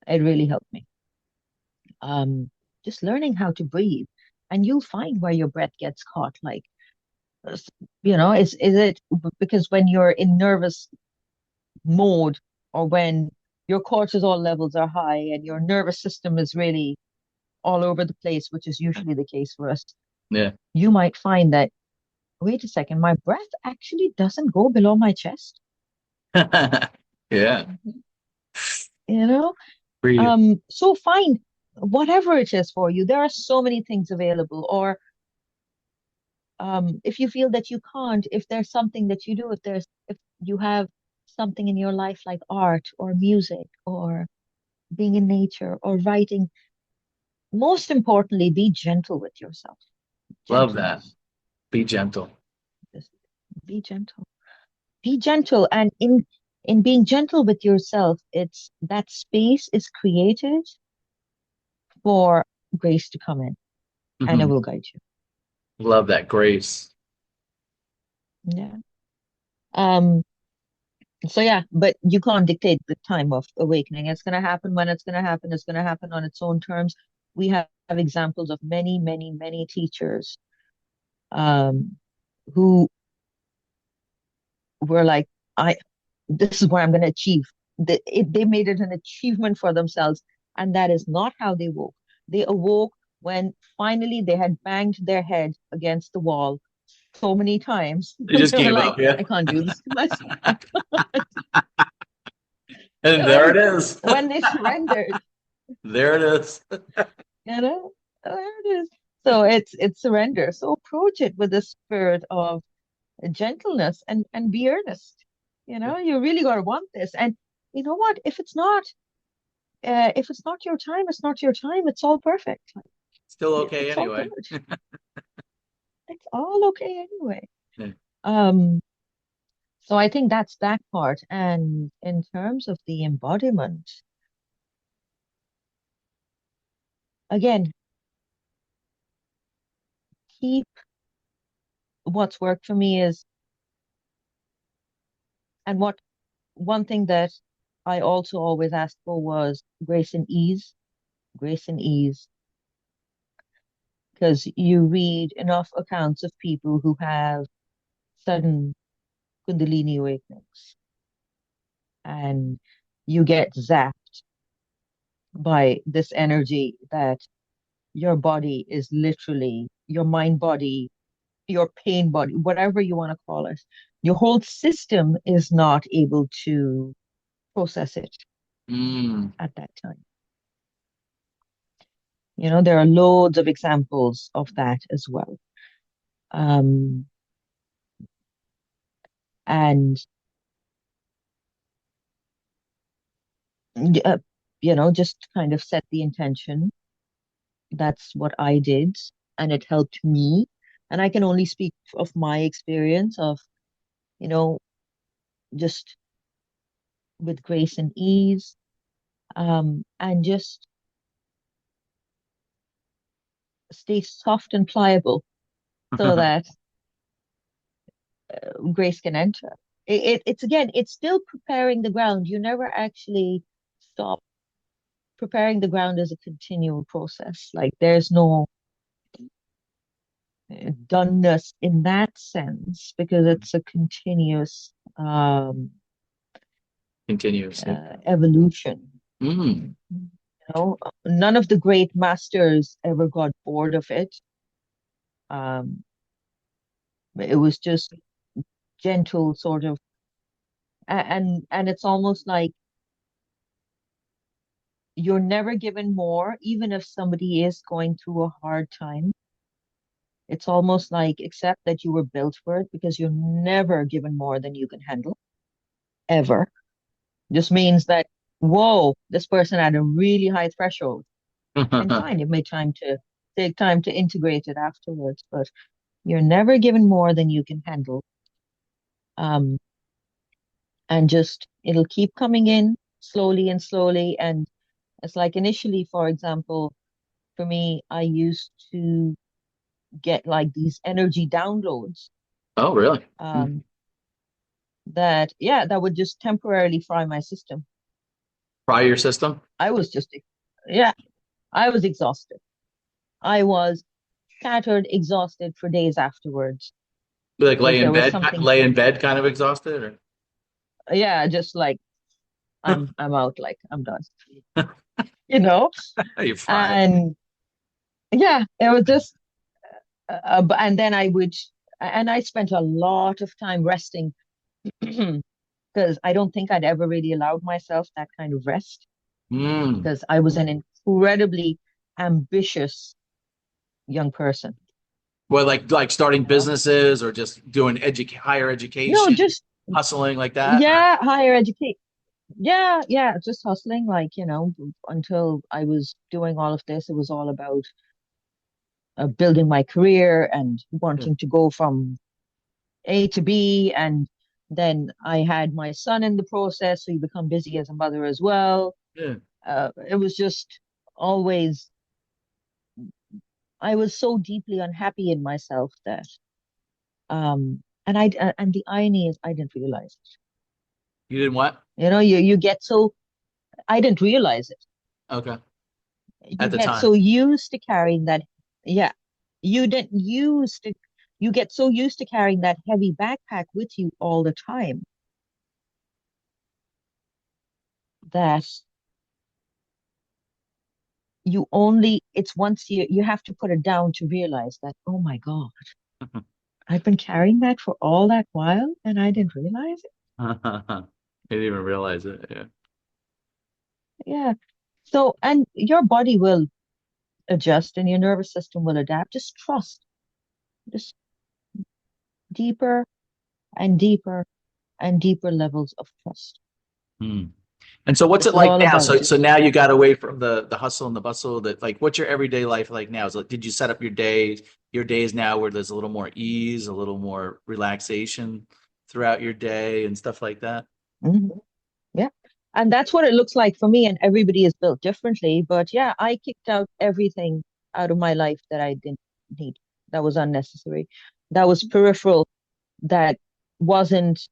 It really helped me. Um, just learning how to breathe, and you'll find where your breath gets caught. Like, s- is it because when you're in nervous mode, or when your cortisol levels are high and your nervous system is really all over the place, which is usually the case for us, Yeah. you might find that, wait a second, my breath actually doesn't go below my chest. Yeah. Mhm. You know, Breathe. so find whatever it is for you. There are so many things available. Or if you feel that you can't, if there's something that you do, if you have something in your life like art or music or being in nature or writing, most importantly, be gentle with yourself. Love that. Gentleness. Be gentle. Just be gentle. Be gentle. And in being gentle with yourself, it's that space is created for grace to come in and it Hmm. will guide you. Love that grace. Yeah. Um, so yeah, but you can't dictate the time of awakening. It's gonna happen when it's gonna happen. It's gonna happen on its own terms. We have examples of many, many, many teachers um who were like, I this is what I'm gonna achieve. They made it an achievement for themselves, and that is not how they woke. They awoke when finally they had banged their head against the wall so many times. They just They were gave like, up. Yeah. I can't do this to myself. And there it And is. when they surrendered, There it is. you know, there it is. So it's surrender. So approach it with a spirit of gentleness and be earnest. You really gotta want this. And you know what? If it's not your time, it's not your time. It's all perfect. Still okay It's all good. anyway. It's all okay anyway. Yeah. Um, so I think that's that part. And in terms of the embodiment, again, keep what's worked for me is, and what one thing that I also always asked for was grace and ease, because you read enough accounts of people who have sudden Kundalini awakenings and you get zapped by this energy that your body is literally your mind body, your pain body, whatever you want to call it. Your whole system is not able to process it Mm, at that time. There are loads of examples of that as well. Um, and, uh, just kind of set the intention. That's what I did, and it helped me. And I can only speak of my experience of, you know, just with grace and ease, and just stay soft and pliable so that grace can enter. It's again, it's still preparing the ground. You never actually stop preparing the ground as a continual process. Like there's no doneness in that sense because it's a continuous continuous. Yeah. evolution. Mm, None of the great masters ever got bored of it. Um, it was just gentle sort of, and it's almost like you're never given more, even if somebody is going through a hard time. It's almost like accept that you were built for it because you're never given more than you can handle, ever. Just means that, whoa, this person had a really high threshold. And fine, it may time to take time to integrate it afterwards, but you're never given more than you can handle. Um, and just it'll keep coming in slowly and slowly. And it's like initially, for example, for me, I used to get like these energy downloads, Oh, really? Mm. um, that, yeah, that would just temporarily fry my system. Prior system? I was just, yeah, I was exhausted. I was shattered, exhausted for days afterwards Like because there was something, lay in bed kind of exhausted or yeah, just like I'm out, like I'm done, you know? you're fried. And yeah, it was just, and then and I spent a lot of time resting because I don't think I'd ever really allowed myself that kind of rest Mm. because I was an incredibly ambitious young person, Well, like starting you know? businesses or just doing higher education, Just, hustling like that, or yeah, higher education. Yeah, yeah, just hustling, like, until I was doing all of this, it was all about building my career and yeah, wanting to go from A to B. And then I had my son in the process, so you become busy as a mother as well. yeah. It was just always, I was so deeply unhappy in myself that, and the irony is I didn't realize it. You didn't what? You get so, I didn't realize it. Okay. You At the get time. so used to carrying that, yeah, you didn't used to, you get so used to carrying that heavy backpack with you all the time that it's once you have to put it down to realize that, oh my God, I've been carrying that for all that while and I didn't realize it. I didn't even realize it. Yeah. Yeah. So, and your body will adjust and your nervous system will adapt. Just trust, just deeper and deeper and deeper levels of trust. Hmm. And so what's This it is like all now? about So now you got away from the hustle and the bustle that like what's your everyday life like now? Is like did you set up your days now where there's a little more ease, a little more relaxation throughout your day and stuff like that? Mhm. Yeah. And that's what it looks like for me. And everybody is built differently. But yeah, I kicked out everything out of my life that I didn't need, that was unnecessary, that was peripheral, that wasn't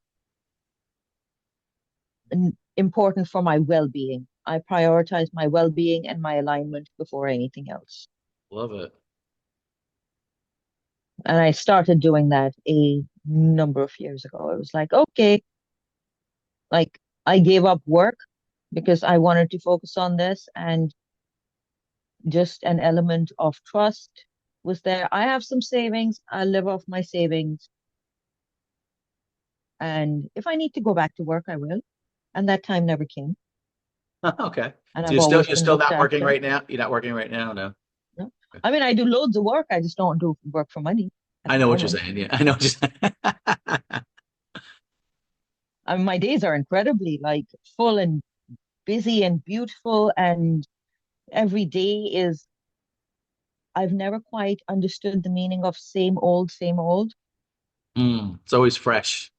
important for my well-being. I prioritize my well-being and my alignment before anything else. Love it. And I started doing that a number of years ago. It was like, okay, like I gave up work because I wanted to focus on this, and just an element of trust was there. I have some savings. I live off my savings. And if I need to go back to work, I will. And that time never came. Okay. And So I've always you're been still looked not working after. right now? You're not working right now? No. No? I mean, I do loads of work. I just don't do work for money at I the know what you're moment. saying. Yeah, I know what you're saying. I mean, my days are incredibly like full and busy and beautiful. And every day is, I've never quite understood the meaning of same old, same old. It's always fresh.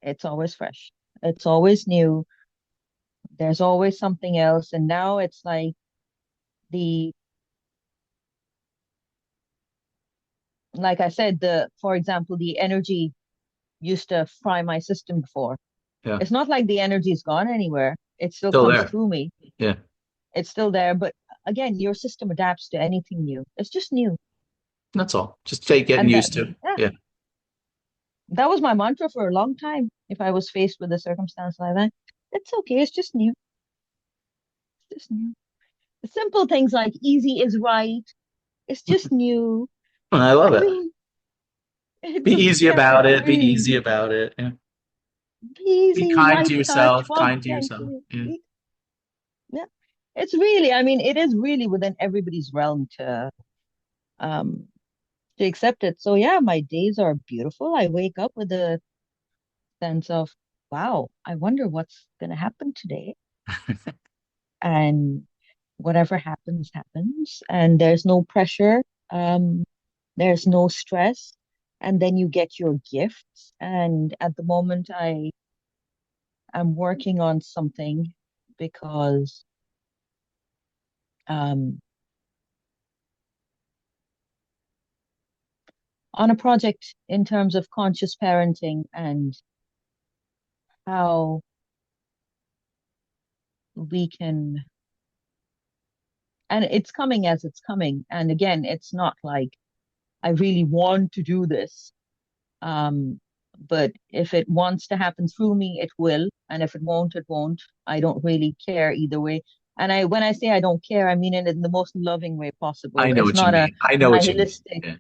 It's always fresh. It's always new. There's always something else. And now it's like the, like I said, for example, the energy used to fry my system before. Yeah. It's not like the energy's gone anywhere. It still Still comes there. through me. Yeah. It's still there. But again, your system adapts to anything new. It's just new. That's all. Just take getting And that, used to. yeah, Yeah. that was my mantra for a long time. If I was faced with a circumstance like that, it's okay. It's just new. It's just new. Simple things like easy is right. It's just new. I love I it. mean, it Be just, easy yeah, about it. Be really easy about it. Yeah. Be easy, kind to light touch, yourself. hug Kind to yourself. gently. Yeah. Yeah. It's really, I mean, it is really within everybody's realm um to accept it. So yeah, my days are beautiful. I wake up with a sense of, wow, I wonder what's gonna happen today. And whatever happens, happens. And there's no pressure. Um, there's no stress. And then you get your gifts. And at the moment I am working on something because um on a project in terms of conscious parenting and how we can, and it's coming as it's coming. And again, it's not like I really want to do this. Um, but if it wants to happen through me, it will. And if it won't, it won't. I don't really care either way. And when I say I don't care, I mean it in the most loving way I possible. know It's what you not a mean. I know what you mean. nihilistic, Yeah.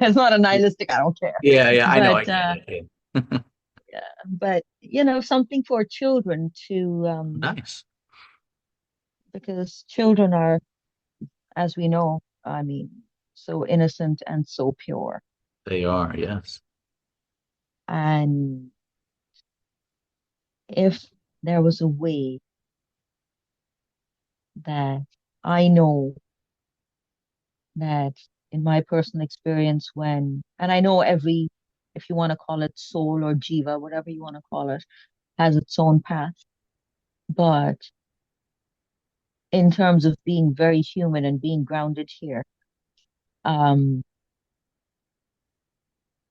it's not a nihilistic, I don't care. Yeah. Yeah. I know. I But get it. Yeah. something for children to Nice. because children are, as we know, I mean, so innocent and so pure. They are. Yes. And if there was a way that I know that in my personal experience, and I know every, if you want to call it soul or jiva, whatever you want to call it, has its own path. But in terms of being very human and being grounded here, um,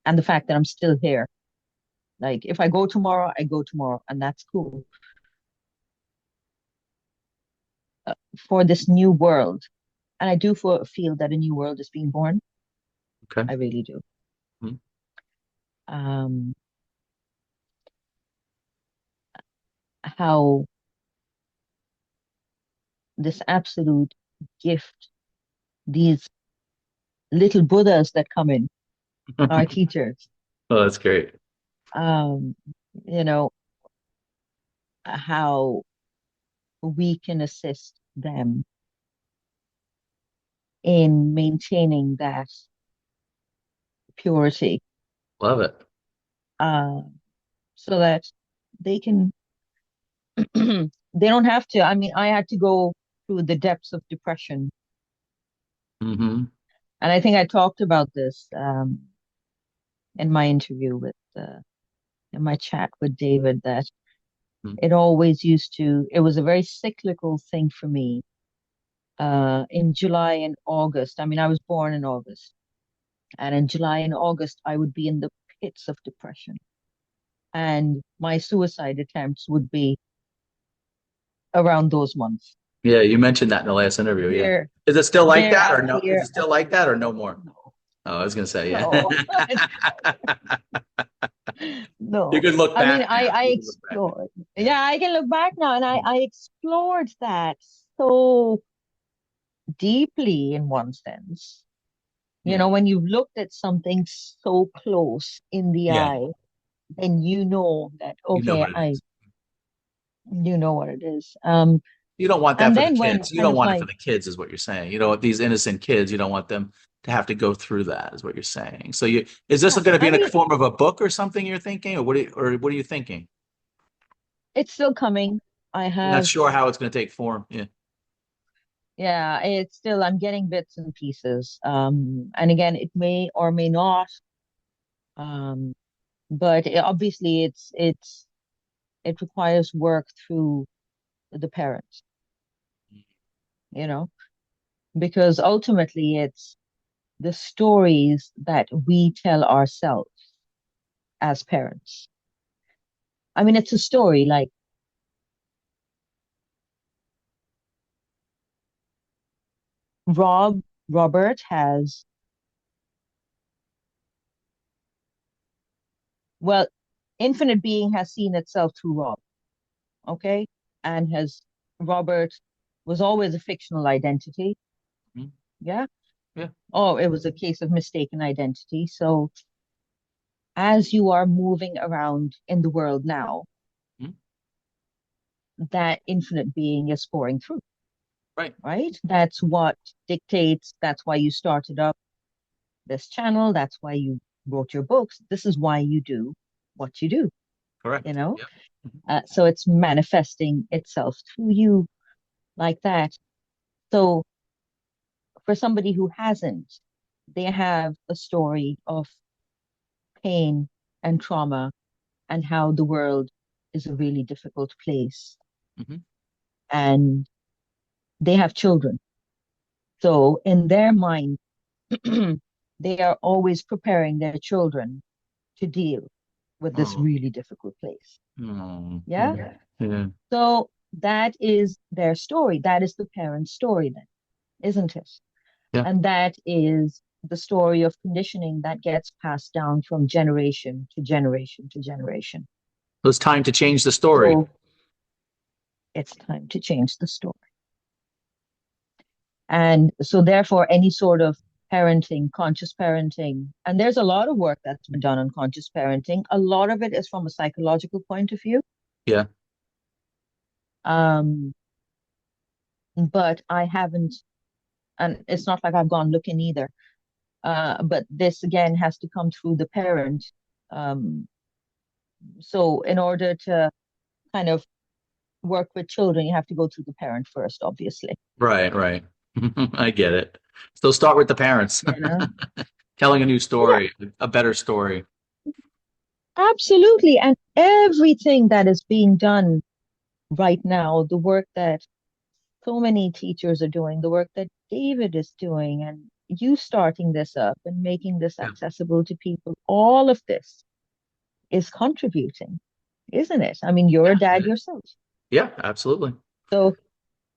and the fact that I'm still here, like if I go tomorrow, I go tomorrow, and that's cool. For this new world, and I do feel that a new world is being born. Okay. I really do. Mhm. Um, how this absolute gift, these little Buddhas that come in, our teachers, Oh, that's great. um, you know, how we can assist them in maintaining that purity, Love it. uh, so that they can They don't have to. I mean, I had to go through the depths of depression. Hmm. And I think I talked about this in my interview in my chat with David, that it was a very cyclical thing for me. In July and August, I mean, I was born in August, and in July and August, I would be in the pits of depression. And my suicide attempts would be around those months. Yeah, you mentioned that in the last interview. Yeah. Year, Is it still like year that or after no? Is year it still after like year. that or no more? No, Oh, I was gonna say, no, yeah. You no. can look I mean, back now. I You can look back now. explored. Yeah. Yeah, I can look back now, and I explored that so deeply in one sense. You Yeah. know, when you've looked at something so close in the Yeah. eye, then you know that, You know okay, what it is. you know what it is. You don't want that And for the then when kids. You kind don't of want it for like, the kids, is what you're saying. You know, these innocent kids, you don't want them to have to go through that, is what you're saying. So is this yeah, going to be I in the mean, form of a book or something you're thinking, or what are you thinking? it's still coming. I You're not have, sure how it's going to take form. Yeah. yeah, it's still, I'm getting bits and pieces. And again, it may or may not. Um, but obviously it requires work through the parents, you know, because ultimately it's the stories that we tell ourselves as parents. I mean, it's a story like Robert has, well, infinite being has seen itself through Rob, okay? And Robert was always a fictional identity. Mhm. Yeah. Yeah. Oh, it was a case of mistaken identity. So as you are moving around in the world now, Mhm. that infinite being is pouring through, Right. right? That's what dictates, that's why you started up this channel, that's why you wrote your books. This is why you do what you do, you Correct. know? Yep. Mhm. So it's manifesting itself through you like that. So for somebody who hasn't, they have a story of pain and trauma and how the world is a really difficult place. Mhm. And they have children. So in their mind, they are always preparing their children to deal with this Oh. really difficult place. Oh. Yeah. Yeah. Yeah. So that is their story. That is the parent's story, then, isn't it? Yeah. And that is the story of conditioning that gets passed down from generation to generation to generation. So it's time to change the story. So it's time to change the story. And so, therefore, any sort of parenting, conscious parenting, and there's a lot of work that's been done on conscious parenting. A lot of it is from a psychological point of view. Yeah. Um, but I haven't, and it's not like I've gone looking either. But this again has to come through the parent. Um, so in order to kind of work with children, you have to go through the parent first, obviously. Right. Right. I get it. So start with the parents, You know? telling a new Yeah, story, a better story. absolutely. And everything that is being done right now, the work that so many teachers are doing, the work that David is doing, and you starting this up and making this Yeah. accessible to people, all of this is contributing, isn't it? I mean, you're a Yeah. dad yourself. Yeah. Absolutely. So,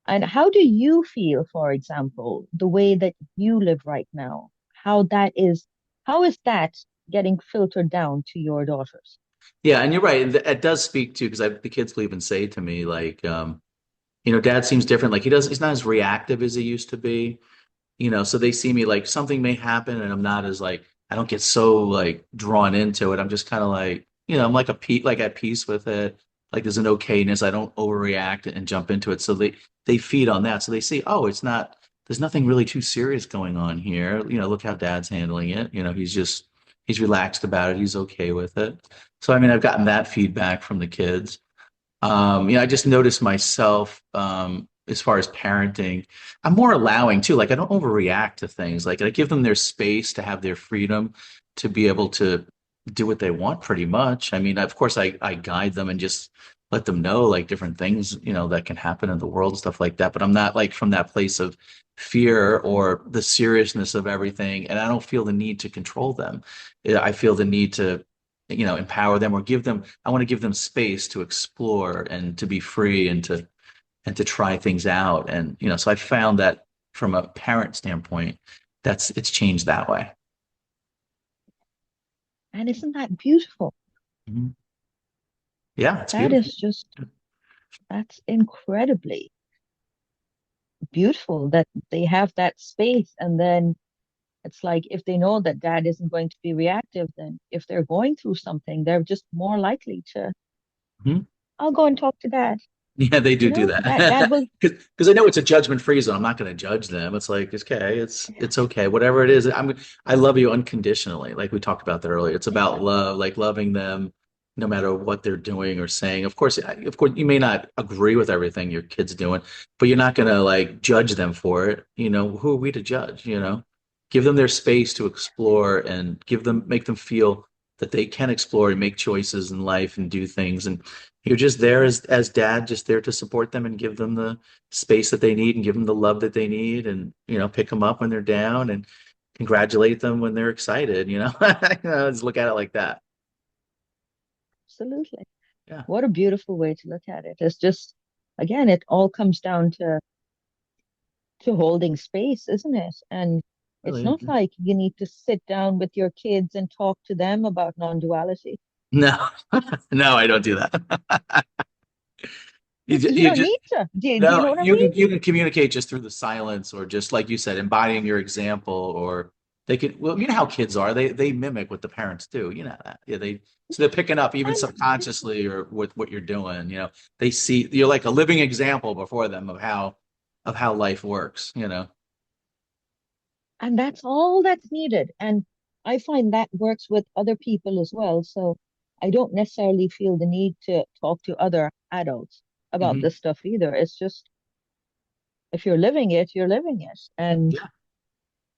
and how do you feel, for example, the way that you live right now? How is that getting filtered down to your daughters? Yeah, and you're right. It does speak to because the kids will even say to me like, Dad seems different. Like he's not as reactive as he used to be. So they see me like something may happen, and I'm not as like I don't get so like drawn into it. I'm just kind of like, I'm like like at peace with it. Like there's an okayness. I don't overreact and jump into it. So they feed on that. So they see, oh, it's not. There's nothing really too serious going on here. Look how Dad's handling it. He's relaxed about it. He's okay with it. So I mean, I've gotten that feedback from the kids. I just noticed myself, as far as parenting, I'm more allowing too. Like I don't overreact to things. Like I give them their space to have their freedom to be able to do what they want pretty much. I mean, of course I guide them and just let them know like different things, that can happen in the world, stuff like that. But I'm not like from that place of fear or the seriousness of everything. And I don't feel the need to control them. I feel the need to empower them or give them, I want to give them space to explore and to be free and to try things out. And, so I found that from a parent standpoint, it's changed that way. And isn't that beautiful? Mhm. Yeah, it's That beautiful. is just, that's incredibly beautiful that they have that space. And then it's like if they know that dad isn't going to be reactive, then if they're going through something, they're just more likely to, Mhm. I'll go and talk to dad. Yeah, they do Dad that. will, Because I know it's a judgment-free zone. I'm not going to judge them. It's like, okay, it's okay. Whatever it is, I love you unconditionally. Like we talked about that earlier. It's about exactly. love, like loving them no matter what they're doing or saying. Of course, you may not agree with everything your kid's doing, but you're not going to like judge them for it. Who are we to judge, Give them their space to explore and make them feel that they can explore and make choices in life and do things. And you're just there as dad, just there to support them and give them the space that they need and give them the love that they need and pick them up when they're down and congratulate them when they're excited, just look at it like that. Absolutely. Yeah, What a beautiful way to look at it. It's just, again, it all comes down to holding space, isn't it? And it's really. not like you need to sit down with your kids and talk to them about non-duality. No, no, I don't do that. You You don't just need to. Do you no, know what I you mean? can you can communicate just through the silence or just like you said, embodying your example, or they could, well, you know how kids are. They mimic what the parents do. You know that. Yeah, so they're picking up even And subconsciously or with what you're doing. They see you're like a living example before them of how life works. and that's all that's needed. And I find that works with other people as well. So I don't necessarily feel the need to talk to other adults about Hmm. this stuff either. It's just if you're living it, you're living it. And Yeah.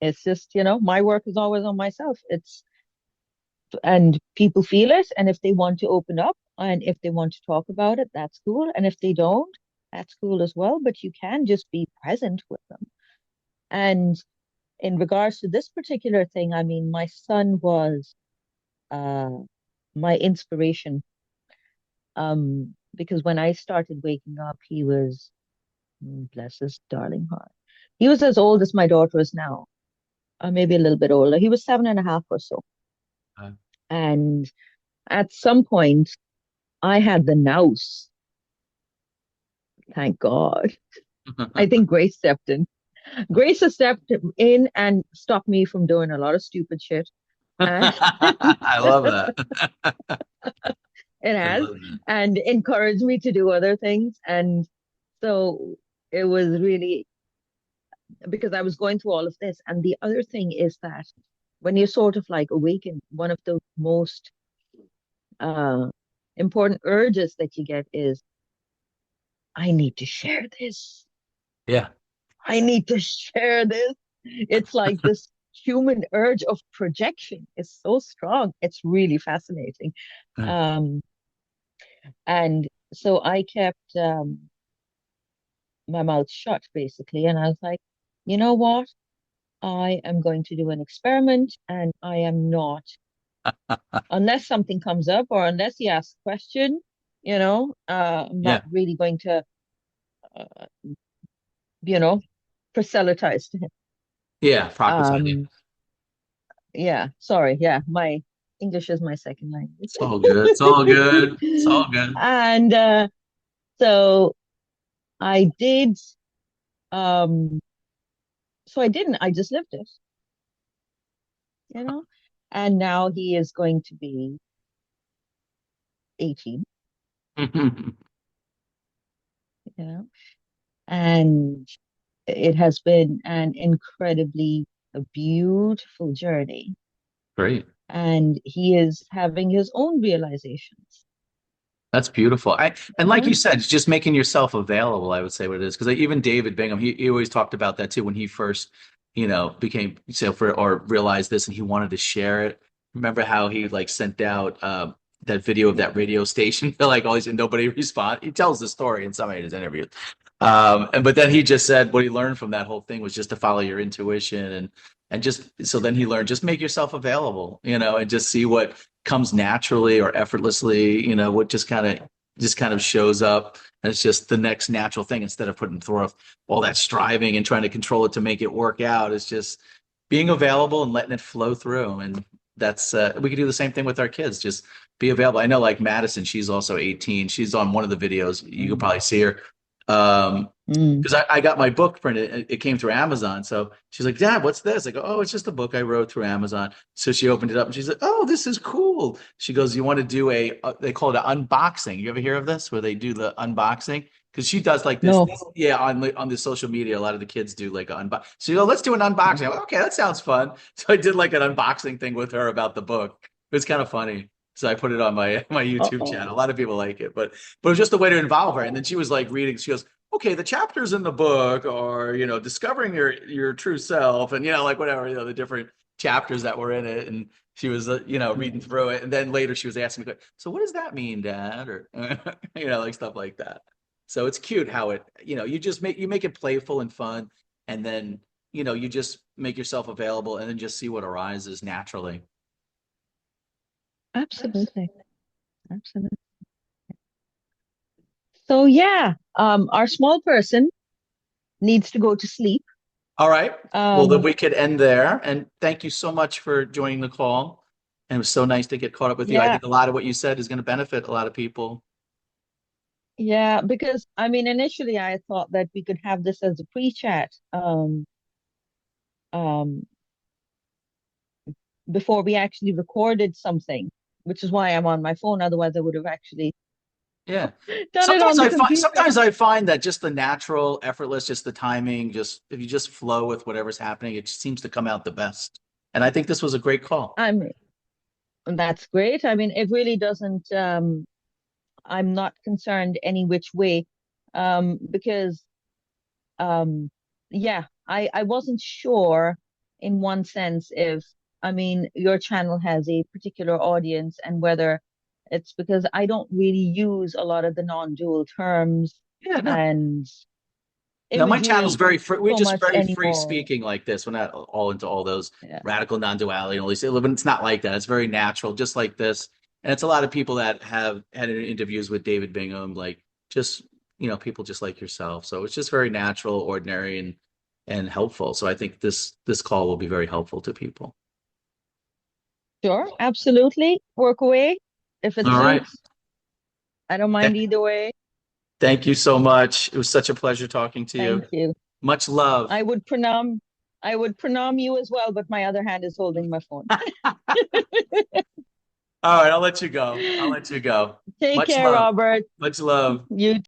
it's just, my work is always on myself. And people feel it. And if they want to open up and if they want to talk about it, that's cool. And if they don't, that's cool as well. But you can just be present with them. And in regards to this particular thing, I mean, my son was uh, my inspiration. Because when I started waking up, he was, bless his darling heart, he was as old as my daughter is now, maybe a little bit older. He was 7.5 or so. Uh, And at some point, I had the nous. Thank God. I think Grace stepped in. Grace has stepped in and stopped me from doing a lot of stupid shit. And I love that. it I has, love that. and encouraged me to do other things. And so it was really because I was going through all of this. And the other thing is that when you sort of like awaken, one of the most uh, important urges that you get is, I need to share this. Yeah. I need to share this. It's like this human urge of projection is so strong. It's really fascinating. Uh, Um, and so I kept my mouth shut basically. And I was like, you know what? I am going to do an experiment and I am not, unless something comes up or unless he asks a question, I'm not yeah. really going to, uh, you know, proselytize to him. Yeah. Prophesy. Yeah. Um, yeah, sorry. Yeah, my English is my second language. It's all good. It's all good. It's all good. And so I did, um, so I didn't, I just lived it, you know? And now he is going to be 18, you know? And it has been an incredibly a beautiful journey. Great. And he is having his own realizations. That's beautiful. And like Yeah. you said, it's just making yourself available, I would say what it is. Because even David Bingham, he always talked about that too when he first, became so for or realized this and he wanted to share it. Remember how he like sent out that video of that radio station like always and nobody responded. He tells the story in some of his interviews. And but then he just said what he learned from that whole thing was just to follow your intuition and just so then he learned just make yourself available, and just see what comes naturally or effortlessly, what just kind of shows up and it's just the next natural thing instead of putting forth all that striving and trying to control it to make it work out. It's just being available and letting it flow through. And that's we could do the same thing with our kids. Just be available. I know like Madison, she's also 18. She's on one of the videos. You could Mm. probably see her. Um, Mm. because I got my book printed. It came through Amazon. So she's like, Dad, what's this? I go, oh, it's just a book I wrote through Amazon. So she opened it up and she's like, oh, this is cool. She goes, you want to do they call it an unboxing. You ever hear of this where they do the unboxing? Because she does like this, No. yeah, on the social media, a lot of the kids do like an unbox. So you go, let's do an unboxing. I'm like, okay, that sounds fun. So I did like an unboxing thing with her about the book. It was kind of funny. So I put it on my YouTube channel. A Oh. lot of people like it, but it was just a way to involve her. And then she was like reading. She goes, okay, the chapters in the book are, discovering your true self and, like whatever, the different chapters that were in it. And she was, reading Mm. through it. And then later she was asking me, so what does that mean, Dad? Or, like stuff like that. So it's cute how you make it playful and fun. And then, you just make yourself available and then just see what arises naturally. Absolutely. Absolutely. So yeah, our small person needs to go to sleep. All right. Well, then Um, we could end there. And thank you so much for joining the call. And it was so nice to get caught up with you. I yeah, think a lot of what you said is going to benefit a lot of people. yeah, because I mean, initially I thought that we could have this as a pre-chat, um, before we actually recorded something, which is why I'm on my phone. Otherwise, I would have actually Yeah. done it Sometimes on the I find computer. sometimes I find that just the natural, effortless, just the timing, just if you just flow with whatever's happening, it just seems to come out the best. And I think this was a great call. I'm, that's great. I mean, it really doesn't, I'm not concerned any which way, because um yeah, I wasn't sure in one sense if, I mean, your channel has a particular audience and whether it's because I don't really use a lot of the non-dual terms Yeah, no. and No, my channel's imagery very free. We're so just much very free anymore. speaking like this. We're not all into all those Yeah, radical non-duality and all these. But it's not like that. It's very natural, just like this. And it's a lot of people that have had interviews with David Bingham, like just people just like yourself. So it's just very natural, ordinary, and helpful. So I think this call will be very helpful to people. sure, absolutely. Work away if it All right. suits. I don't mind either way. Thank you so much. It was such a pleasure talking to you. Thank you. Much love. I would pranam, I would pranam you as well, but my other hand is holding my phone. All right, I'll let you go. I'll let you go. Take Much care, love. Robert. Much love. You